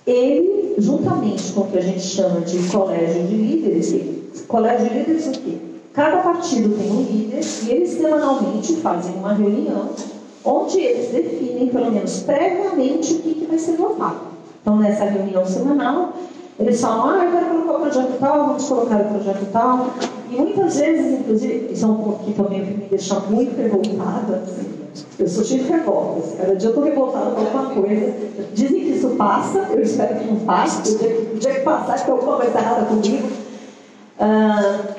E: Ele, juntamente com o que a gente chama de colégio de líderes, o quê? Cada partido tem um líder e eles semanalmente fazem uma reunião onde eles definem, pelo menos previamente, o que vai ser votado. Então, nessa reunião semanal, eles falam, eu quero colocar o projeto tal, vamos colocar o projeto tal. E muitas vezes, inclusive, isso é um ponto que também me deixa muito revoltada. Eu sou cheia de revoltas. Cada dia eu estou revoltada com alguma coisa. Dizem que isso passa, eu espero que não passe. O dia que passar, que alguma coisa errada comigo.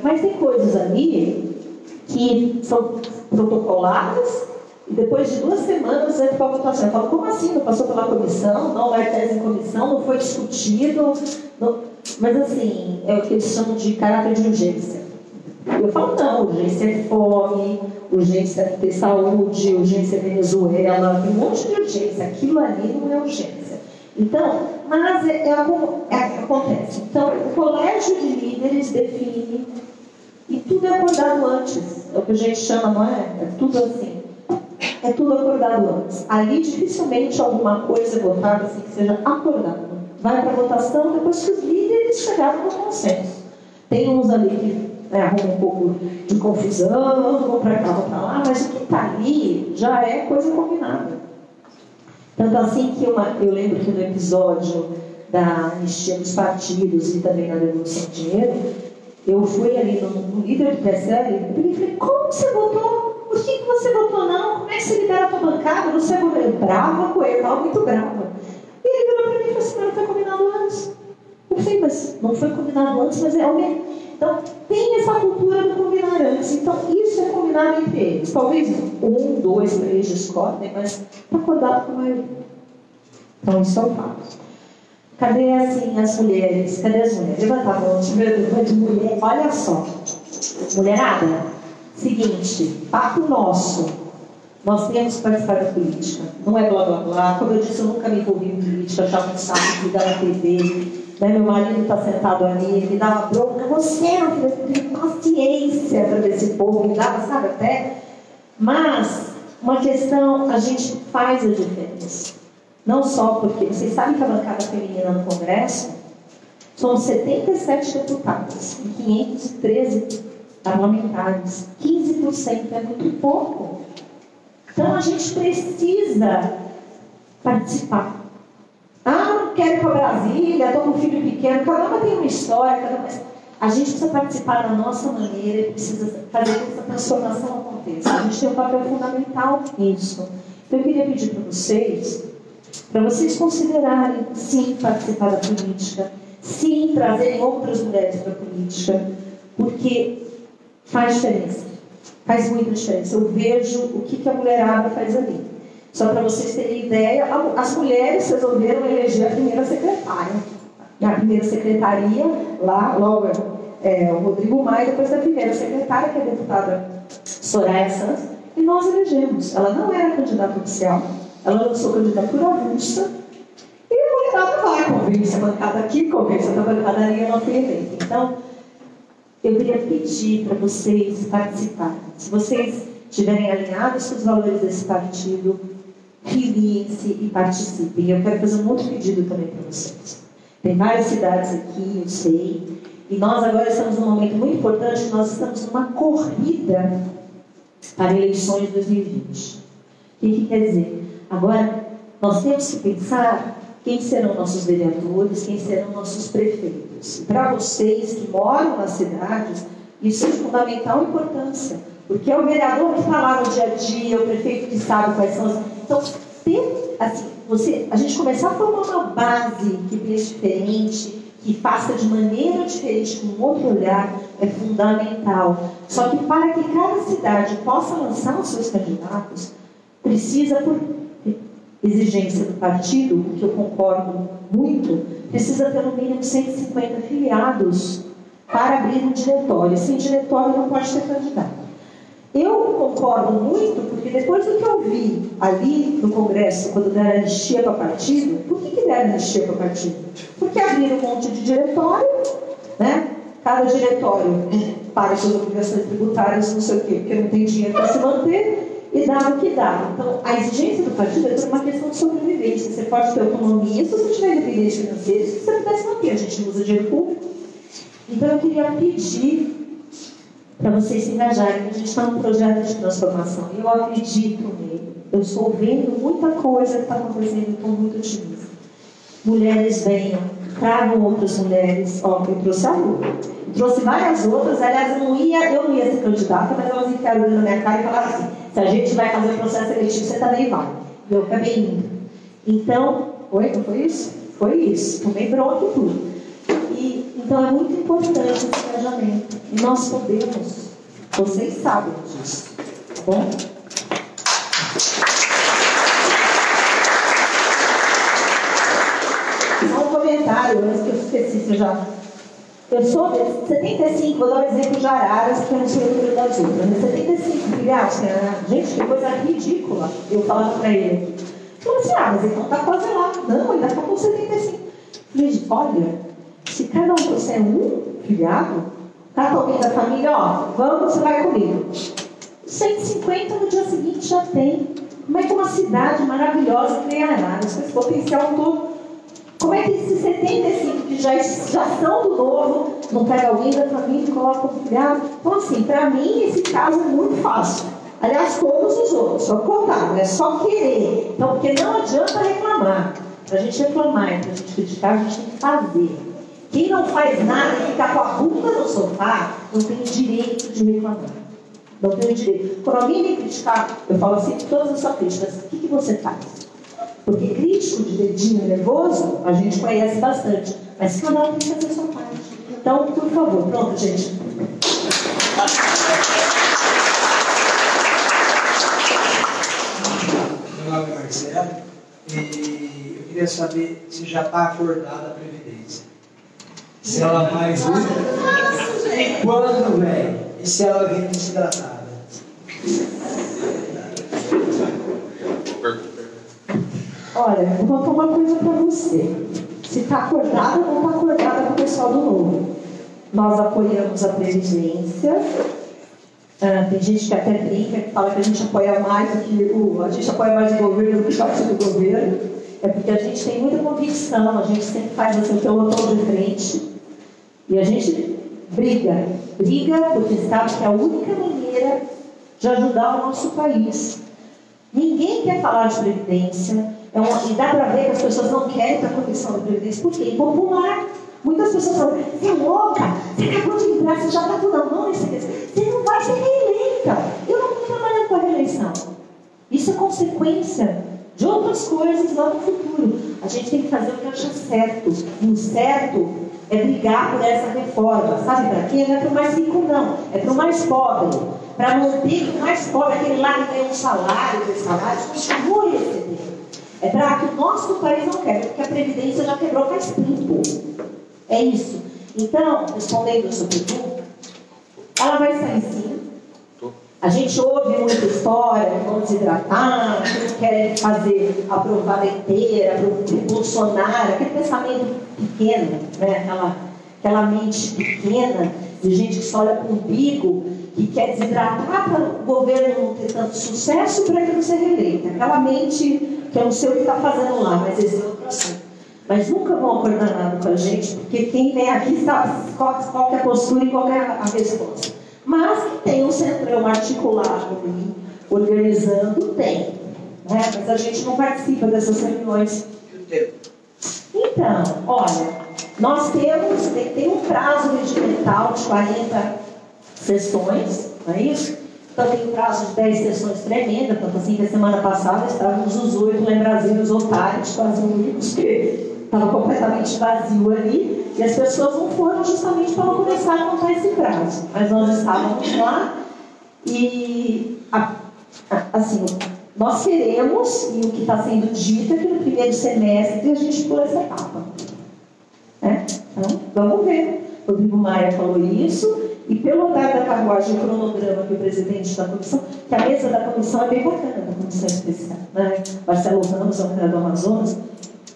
E: Mas tem coisas ali que são protocoladas e depois de 2 semanas entra para a votação. Eu falo, como assim? Não passou pela comissão? Não vai tese em comissão? Não foi discutido? Não. Mas assim, é o que eles chamam de caráter de urgência. Eu falo, não, urgência é fome, urgência é ter saúde, urgência é Venezuela, tem um monte de urgência, aquilo ali não é urgência. Então, mas acontece. Então, o colégio de líderes define, e tudo é acordado antes, é o que a gente chama, não é? É tudo assim. É tudo acordado antes. Ali, dificilmente, alguma coisa é votada assim que seja acordada. Vai para a votação depois que os líderes chegaram no consenso. Tem uns ali que arruma um pouco de confusão, vão para cá, vão para lá, mas o que está ali já é coisa combinada. Tanto assim que eu lembro que no episódio da anistia dos partidos e também na devolução de dinheiro, eu fui ali no líder do PSL e falei, como você votou? Por que você votou não? Como é que você libera a tua bancada? Você é brava com ele, eu estava muito brava. E ele virou para mim e falou assim, mas não foi combinado antes. Eu falei, mas não foi combinado antes, mas Então, tem essa cultura do combinar antes. Então, isso é combinado entre eles. Talvez 1, 2, 3 discordem, mas está acordado com a maioria. Então, isso é o fato. Cadê, assim, as mulheres? Cadê as mulheres? Levanta a mão, de mulher. Olha só. Mulherada, seguinte, papo nosso. Nós temos que participar da política. Não é blá blá blá. Como eu disse, eu nunca me envolvi em política, achava um saco, ligar na TV. Né? Meu marido está sentado ali, me dava bronca. Você não tem paciência para ver esse povo, me dava, sabe, até. Mas, uma questão, a gente faz a diferença. Não só porque, vocês sabem que a bancada feminina no Congresso são 77 deputadas e 513 parlamentares. 15% é muito pouco. Então a gente precisa participar. Não quero ir para Brasília, estou com um filho pequeno, cada uma tem uma história, a gente precisa participar da nossa maneira e precisa fazer que essa transformação aconteça. A gente tem um papel fundamental nisso. Então eu queria pedir para vocês considerarem, sim, participar da política, sim, trazerem outras mulheres para a política, porque faz diferença, faz muita diferença. Eu vejo o que a mulherada faz ali. Só para vocês terem ideia, as mulheres resolveram eleger a primeira secretária. A primeira secretaria, lá, logo, o Rodrigo Maia, depois da primeira secretária, que é a deputada Soraya Santos, e nós elegemos. Ela não era candidata oficial. Ela lançou candidatura avulsa e a mulherada vai, convence a bancada aqui, convence a bancada ali, ela foi eleita. Então, eu queria pedir para vocês participarem. Se vocês estiverem alinhados com os valores desse partido, filiem-se e participem. Eu quero fazer um outro pedido também para vocês. Tem várias cidades aqui, eu sei, e nós agora estamos num momento muito importante, nós estamos numa corrida para eleições de 2020. O que quer dizer? Agora, nós temos que pensar quem serão nossos vereadores, quem serão nossos prefeitos. E para vocês que moram nas cidades, isso é de fundamental importância, porque é o vereador que está lá no dia a dia, o prefeito que sabe quais são as... Então, a gente começar a formar uma base que pense diferente, que faça de maneira diferente, com outro olhar, é fundamental. Só que para que cada cidade possa lançar os seus candidatos, precisa, por exigência do partido, que eu concordo muito, precisa ter no mínimo 150 filiados para abrir um diretório. Sem diretório não pode ter candidato. Eu concordo muito, porque depois do que eu vi ali no Congresso, quando deram anistia para partido, por que deram anistia para partido? Porque abriram um monte de diretório, né? Cada diretório paga suas obrigações tributárias, não sei o quê, porque não tem dinheiro para se manter, e dá o que dá. Então, a exigência do partido é por uma questão de sobrevivência. Você pode ter autonomia se você tiver independência financeira, se você pudesse manter. A gente não usa dinheiro público. Então, eu queria pedir para vocês se engajarem, que a gente está num projeto de transformação. E eu acredito nele. Eu estou vendo muita coisa que está acontecendo e estou muito otimista. Mulheres venham, tragam outras mulheres. Ó, eu trouxe a Lu. Trouxe várias outras. Aliás, eu não ia ser candidata, mas elas enfiaram na minha cara e falaram assim: se a gente vai fazer o processo seletivo, você também vai. E eu acabei indo. Então, não foi isso? Foi isso. Tomei bronca e tudo. Então é muito importante esse engajamento. E nós podemos, vocês sabem disso, tá bom? Só um comentário, antes que eu esqueci já. Eu sou de 75, vou dar um exemplo de Araras, que eu não sei o número das outras. Mas 75 filiados, gente, que coisa ridícula. Eu falava para ele. Falei assim, mas então tá quase lá. Não, ainda tá com 75. Falei, olha, se cada um trouxer um filiado, cada alguém da família, vamos, você vai comigo. 150 no dia seguinte já tem. Como é que uma cidade maravilhosa que nem Araras, com esse potencial todo, como é que esses 75 que já são do novo, não pega alguém da família e coloca um filiado? Então, assim, para mim, esse caso é muito fácil. Aliás, todos os outros, só contar, é só querer. Então, porque não adianta reclamar. Para a gente reclamar e para a gente criticar, a gente tem que fazer. Quem não faz nada e fica com a bunda no sofá, não tem o direito de reclamar. Não tem o direito. Quando alguém vem criticar, eu falo assim, todas as suas críticas, o que você faz? Porque crítico de dedinho nervoso, a gente conhece bastante. Mas cada um tem que fazer a sua parte. Então, por favor, pronto, gente.
D: Meu nome é Marcelo e eu queria saber se já está acordada a Previdência. Se ela mais usa e quando, velho? E se ela vem desidratada?
E: Olha, eu vou falar uma coisa para você. Se está acordada ou não está acordada com o pessoal do Novo. Nós apoiamos a Previdência. Tem gente que até brinca, que fala que a gente apoia mais o governo do que o partido do governo. É porque a gente tem muita convicção, a gente sempre faz assim, o pelotão de frente. E a gente briga porque sabe que é a única maneira de ajudar o nosso país. Ninguém quer falar de Previdência. E dá para ver que as pessoas não querem para a comissão da Previdência, porque é impopular. Muitas pessoas falam, você é louca, você acabou de entrar, você já está com a mão nesse mês. Você não vai ser reeleita. Eu não estou trabalhando com a reeleição. Isso é consequência de outras coisas lá no futuro. A gente tem que fazer o que acha certo. E o certo é brigar por essa reforma. Sabe para quê? Não é para o mais rico, não. É para o mais pobre. Para manter o mais pobre, aquele lá que ganha um salário, continue recebendo. É para que o nosso país não quebre, porque a Previdência já quebrou faz tempo. É isso. Então, respondendo a sua pergunta, ela vai sair sim. A gente ouve muita história que vão desidratar, que não querem aprovar inteira, Bolsonaro, aquele pensamento pequeno, né? aquela mente pequena de gente que só olha para o umbigo, que quer desidratar para o governo não ter tanto sucesso para ele não ser reeleito. Aquela mente que eu não sei o que está fazendo lá, mas esse é outro assunto. Mas nunca vão acordar nada com a gente, porque quem vem aqui sabe qual é a postura e qual é a resposta. Mas que tem um centrão articulado ali, organizando, tem. Né? Mas a gente não participa dessas reuniões. Então, olha, nós tem um prazo regimental de 40 sessões, não é isso? Então tem um prazo de 10 sessões tremenda, tanto assim que a semana passada estávamos os 8 lá em Brasília, os otários, quase únicos, que estava completamente vazio ali, e as pessoas não foram justamente para não começar a contar esse prazo. Mas nós estávamos lá e, assim, nós queremos, e o que está sendo dito é que no primeiro semestre a gente pula essa etapa. Então, vamos ver. Rodrigo Maia falou isso, e pelo andar da carruagem, o cronograma que o presidente da comissão, que a mesa da comissão é bem bacana, da comissão especial, né? Marcelo Ramos, é um cara do Amazonas,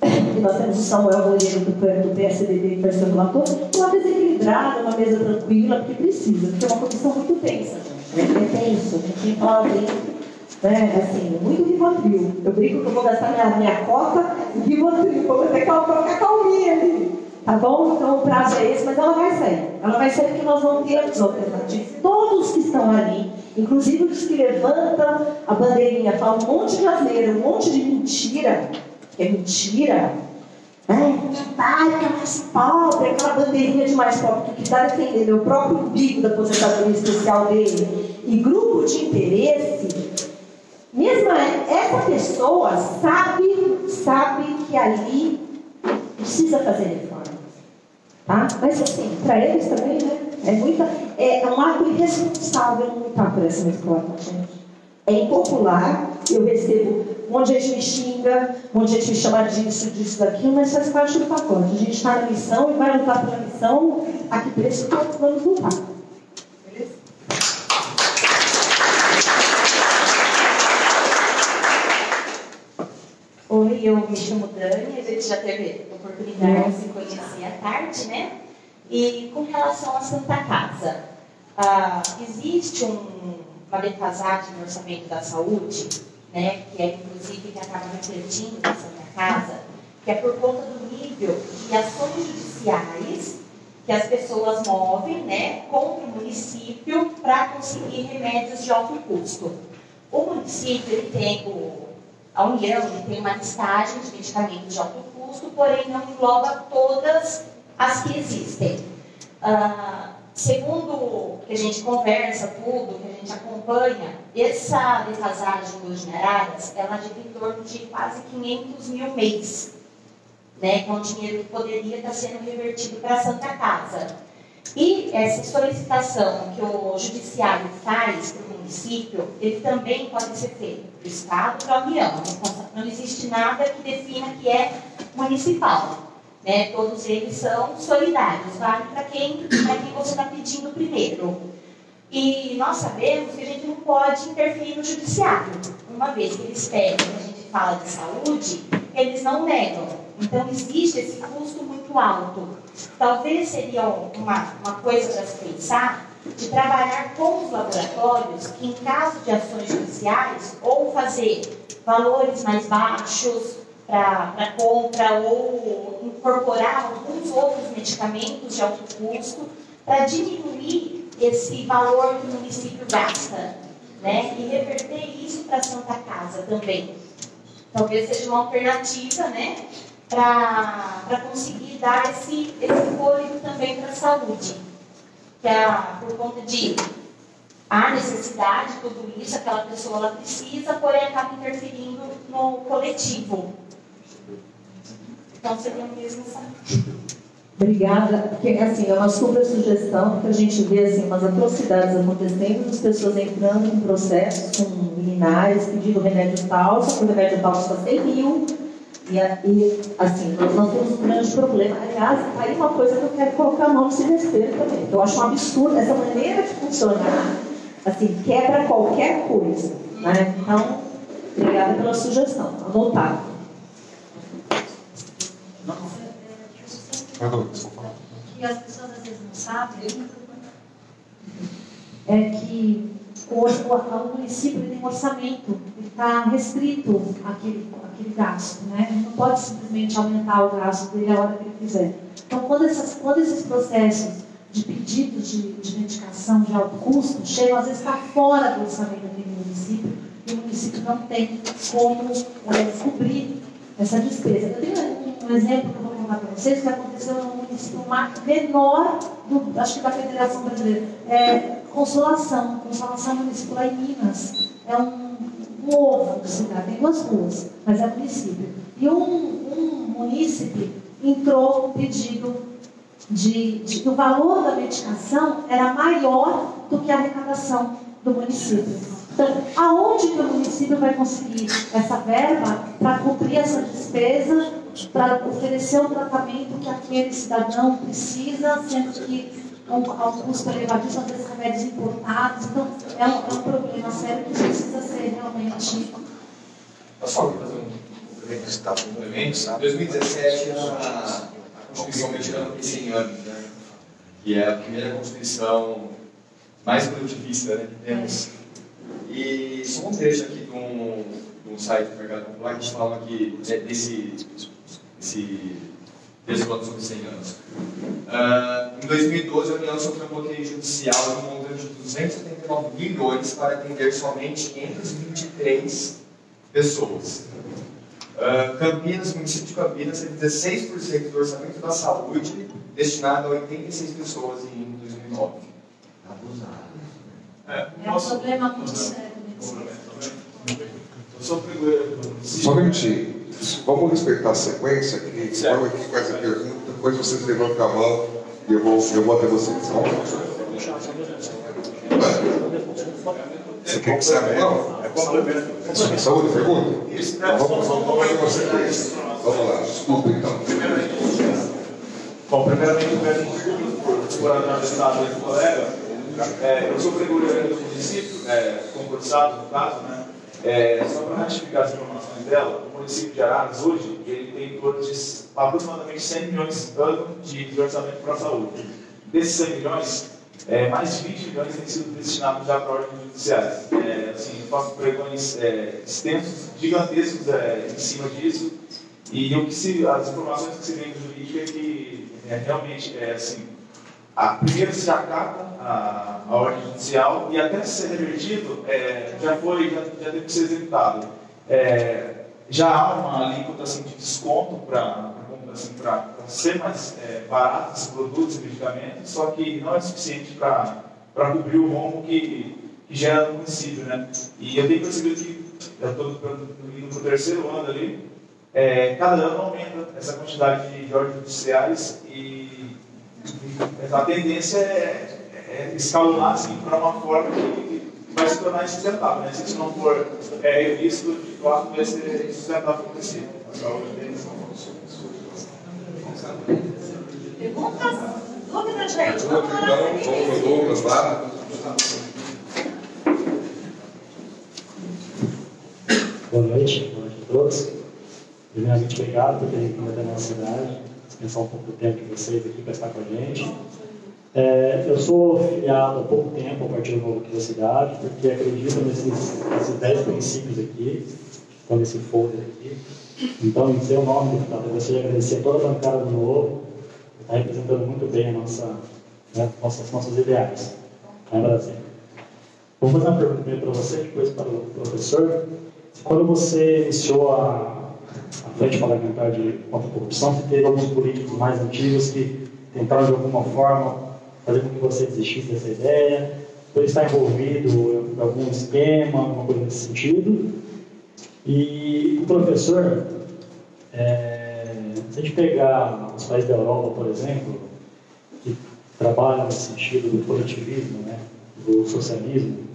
E: e nós temos o Samuel Moreira do PSDB, que vai ser o relator, uma mesa equilibrada, uma mesa tranquila, porque precisa, porque é uma comissão muito tensa, gente. É tenso, a gente tem que falar dentro, né? Assim, muito Rivotril. Eu brinco que eu vou gastar minha cota em Rivotril, vou ter que colocar calminha ali. Tá bom? Então o prazo é esse, mas ela vai sair. Ela vai sair porque nós não temos alternativa. Todos que estão ali, inclusive os que levantam a bandeirinha, falam um monte de asneira, um monte de mentira, que é mentira. Que é mais pobre, aquela bandeirinha de mais pobre, que está defendendo o próprio umbigo da aposentadoria especial dele e grupo de interesse. Mesmo essa pessoa sabe que ali precisa fazer reforma. Tá? Mas assim, para eles também, né? É um ato irresponsável não lutar por essa reforma, gente. É impopular, eu recebo um monte de gente me xinga, um monte de gente me chama disso, daquilo, mas faz parte do pacote. A gente está na missão e vai lutar pela missão, a que preço todos vamos lutar. Beleza?
G: Oi, eu me chamo Dani, a gente já teve a oportunidade de se conhecer à tarde, né? E com relação à Santa Casa, existe uma defasagem no orçamento da saúde, né? Que é inclusive que acaba refletindo na Santa Casa, que é por conta do nível de ações judiciais que as pessoas movem, né? Contra o município para conseguir remédios de alto custo. O município ele tem a União tem uma listagem de medicamentos de alto custo, porém não engloba todas as que existem. Segundo o que a gente conversa, tudo, que a gente acompanha, essa defasagem hoje em Araras, ela gira em torno de quase 500 mil mês, né, com dinheiro que poderia estar sendo revertido para a Santa Casa. E essa solicitação que o judiciário faz para o município, ele também pode ser feito para o Estado, para a União. Não existe nada que defina que é municipal. Né? Todos eles são solidários, vale para quem você está pedindo primeiro. E nós sabemos que a gente não pode interferir no judiciário. Uma vez que eles pedem, a gente fala de saúde, eles não negam. Então existe esse custo muito alto. Talvez seria uma coisa para se pensar de trabalhar com os laboratórios que, em caso de ações judiciais, ou fazer valores mais baixos para compra, ou incorporar alguns outros medicamentos de alto custo para diminuir esse valor que o município gasta, né? E reverter isso para a Santa Casa também. Talvez seja uma alternativa, né? Para conseguir dar esse fôlego também para a saúde. Que por conta de a necessidade, tudo isso, aquela pessoa ela precisa, porém acaba interferindo no coletivo. Então seria mesmo essa.
E: Obrigada, porque assim, é uma super sugestão, porque a gente vê assim, umas atrocidades acontecendo, as pessoas entrando em processos com liminares, pedindo remédio tal, só que o remédio tal custa 100 mil, e assim, nós temos um grande problema. Aliás, aí uma coisa que eu quero colocar a mão nesse desespero também, eu acho um absurdo, essa maneira de funcionar, assim, quebra qualquer coisa, né? Então, obrigada pela sugestão, anotado.
B: Que as pessoas às vezes não sabem é que o município tem um orçamento, ele está restrito àquele gasto, né? Ele não pode simplesmente aumentar o gasto dele a hora que ele quiser. Então, quando esses processos de pedidos de medicação de alto custo chegam, às vezes está fora do orçamento daquele município, e o município não tem como cobrir essa despesa. Eu tenho um exemplo que eu vou contar para vocês, que aconteceu no município menor, acho que da Federação Brasileira. Consolação Municipal lá em Minas. É um ovo de cidade, tem 2 ruas, mas é município. E um munícipe entrou com pedido que o valor da medicação era maior do que a arrecadação do município. Então, aonde que o município vai conseguir essa verba para cobrir essa despesa, para oferecer o tratamento que aquele cidadão precisa, sendo que há um custo elevadíssimo, às vezes remédios importados. Então, é um problema sério que precisa ser realmente...
H: Posso fazer um complemento? Em 2017, a Constituição Mexicana tem 100 anos, né? Que é a primeira Constituição mais produtivista, né, que temos. E só um trecho aqui de um site do Mercado Popular que fala aqui desse falando sobre 100 anos. Em 2012, a União sofreu um bloqueio judicial de um montante de 279 milhões para atender somente 523 pessoas. Campinas, o município de Campinas, teve 16% do orçamento da saúde destinado a 86 pessoas em 2009.
B: É um problema muito sério.
A: Só um minutinho. Vamos respeitar a sequência, que vamos aqui com essa pergunta, depois vocês levantam a mão e eu vou até vocês. Você quer que saia não? É saúde, pergunta? Isso. Vamos fazer uma sequência. Vamos lá, desculpa então.
I: Bom, primeiramente, eu peço desculpas por analisar do colega. Eu sou pregoeiro do município, concursado no caso, né? Só para ratificar as informações dela, o município de Araras hoje, ele tem em torno de aproximadamente 100 milhões ano de orçamento para a saúde. Desses 100 milhões, mais de 20 milhões têm sido destinados já para ordens judiciais. Assim, faço pregões extensos, gigantescos em cima disso, e as informações que se vêm do jurídico é que realmente assim, primeiro se acata a ordem judicial e até ser revertido já teve que ser executado. Já há uma alíquota assim, de desconto para ser mais barato esses produtos e medicamentos, só que não é suficiente para cobrir o rombo que gera no município, né? E eu tenho percebido que eu estou indo para o 3º ano ali, cada ano aumenta essa quantidade de ordens judiciais e Mas a tendência é escalonar assim, para uma forma que vai se tornar insustentável. Né? Se isso não for revisto, de fato vai ser insustentável para si.
G: Perguntas? Dúvidas, gente?
A: Então, vamos para o Douglas lá.
J: Boa noite a todos. Primeiramente, obrigado por terem vindo até a nossa cidade, dispensar um pouco do tempo de vocês aqui para estar com a gente. Eu sou filiado há pouco tempo ao Partido Novo aqui da cidade, porque acredito nesses 10 princípios aqui, estão nesse folder aqui. Então, em seu nome, deputado, eu gostaria de agradecer a toda a bancada do Novo, que está representando muito bem nossos ideais. Tá, Brasil? Vou fazer uma pergunta primeiro para você, depois para o professor. Quando você iniciou a Frente Parlamentar contra a Corrupção, você teve alguns políticos mais antigos que tentaram de alguma forma fazer com que você desistisse dessa ideia, por estar envolvido em algum esquema, alguma coisa nesse sentido. E o professor, se a gente pegar os países da Europa, por exemplo, que trabalham nesse sentido do coletivismo, né, do socialismo,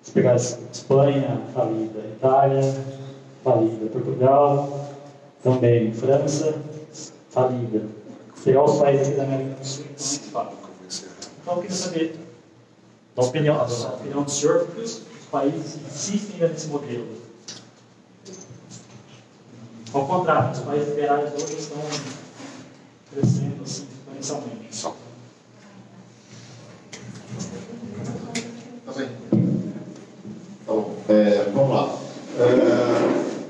J: se pegar a Espanha, falida, Itália, falida, Portugal, também França, falida. Se pegar os países aqui da América do Sul, falida. Então eu queria saber a opinião do senhor, porque os países insistem ainda nesse modelo. Ao contrário, os países liberais hoje estão crescendo assim, exponencialmente.
C: Tá bem. Então, vamos lá.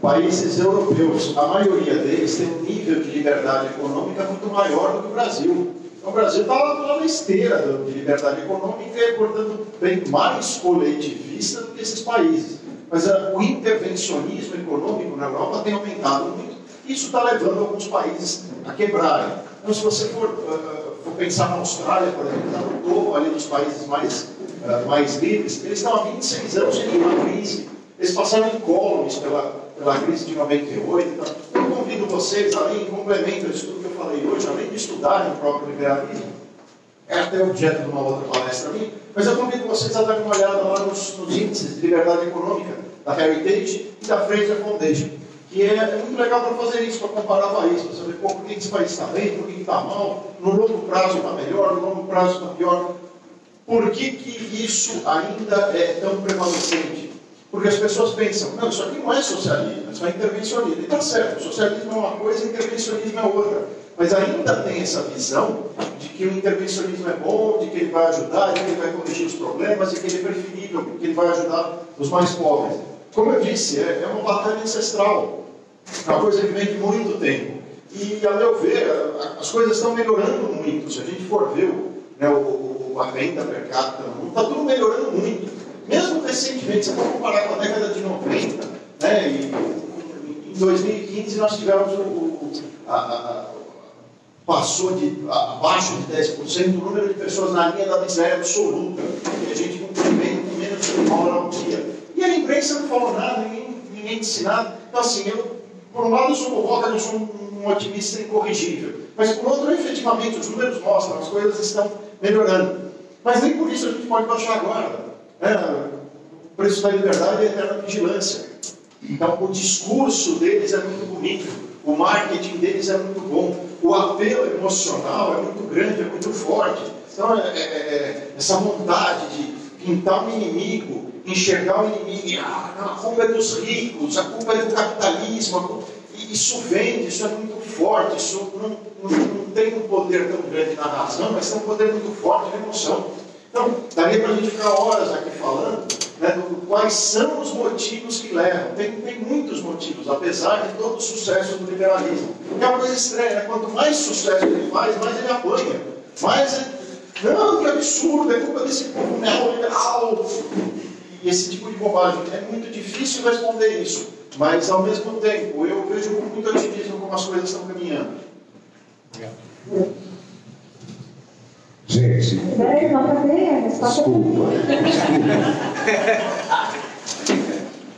C: Países europeus, a maioria deles tem um nível de liberdade econômica muito maior do que o Brasil. Então, o Brasil está lá na esteira de liberdade econômica e, portanto, bem mais coletivista do que esses países. Mas o intervencionismo econômico na Europa tem aumentado muito. Isso está levando alguns países a quebrarem. Então, se você for pensar na Austrália, por exemplo, está no topo ali dos países mais livres, eles estão há 26 anos sem nenhuma crise. Eles passaram incólumes pela crise de 98. Então, eu convido vocês, além, em complemento a estudo que eu falei hoje, além de estudarem o próprio liberalismo, é até objeto de uma outra palestra minha, mas eu convido vocês a darem uma olhada lá nos índices de liberdade econômica da Heritage e da Fraser Foundation, que é muito legal para fazer isso, para comparar países, para saber por que esse país está bem, por que está mal, no longo prazo está melhor, no longo prazo está pior. Por que isso ainda é tão prevalecente? Porque as pessoas pensam, não, isso aqui não é socialismo, isso é intervencionismo. E está certo, socialismo é uma coisa e intervencionismo é outra. Mas ainda tem essa visão de que o intervencionismo é bom, de que ele vai ajudar, de que ele vai corrigir os problemas, de que ele é preferível, porque ele vai ajudar os mais pobres. Como eu disse, é uma batalha ancestral. É uma coisa que vem de muito tempo. E, a meu ver, as coisas estão melhorando muito. Se a gente for ver a renda per capita no mundo, está tudo melhorando muito. Mesmo recentemente, se for comparar com a década de 90, né, e em 2015 nós tivemos passou abaixo de 10% o número de pessoas na linha da miséria absoluta, e a gente não tem menos de uma hora ao dia. E a imprensa não falou nada, ninguém disse nada. Então, assim, por um lado eu sou boboca, eu sou um otimista incorrigível, mas por outro, efetivamente, os números mostram, as coisas estão melhorando. Mas nem por isso a gente pode baixar a guarda. O preço da liberdade é a eterna vigilância. Então, o discurso deles é muito bonito, o marketing deles é muito bom, o apelo emocional é muito grande, é muito forte. Então, essa vontade de pintar um inimigo, enxergar o inimigo, a culpa é dos ricos, a culpa é do capitalismo, isso vende, isso é muito forte, isso não tem um poder tão grande na razão, mas tem um poder muito forte na emoção. Então, daria para a gente ficar horas aqui falando, né, quais são os motivos que levam. Tem muitos motivos, apesar de todo o sucesso do liberalismo. É uma coisa estranha, né? Quanto mais sucesso ele faz, mais ele apanha. Não, que absurdo, é culpa desse povo neoliberal. E esse tipo de bobagem. É muito difícil responder isso. Mas, ao mesmo tempo, eu vejo com muito otimismo como as coisas estão caminhando.
J: Obrigado.
A: Gente.
B: Peraí, não cadê a resposta?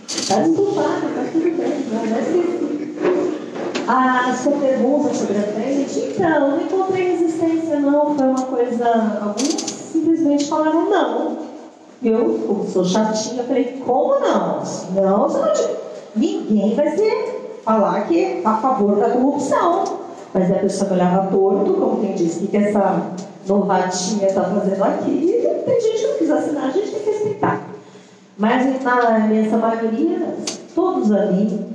B: Está desculpado, está tudo bem. Não esqueci.
E: A sua pergunta sobre a frente, então, não encontrei resistência não, foi uma coisa, alguns simplesmente falaram não. Eu sou chatinha, falei, como não? Não, você não... Ninguém vai falar que é a favor da corrupção. Mas a pessoa me olhava torto, como quem diz, o que essa novatinha está fazendo aqui? E tem gente que não quis assinar, a gente tem que respeitar. Mas na imensa maioria, todos ali,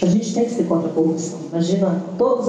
E: a gente tem que ser contra a corrupção. Imagina, todos ali.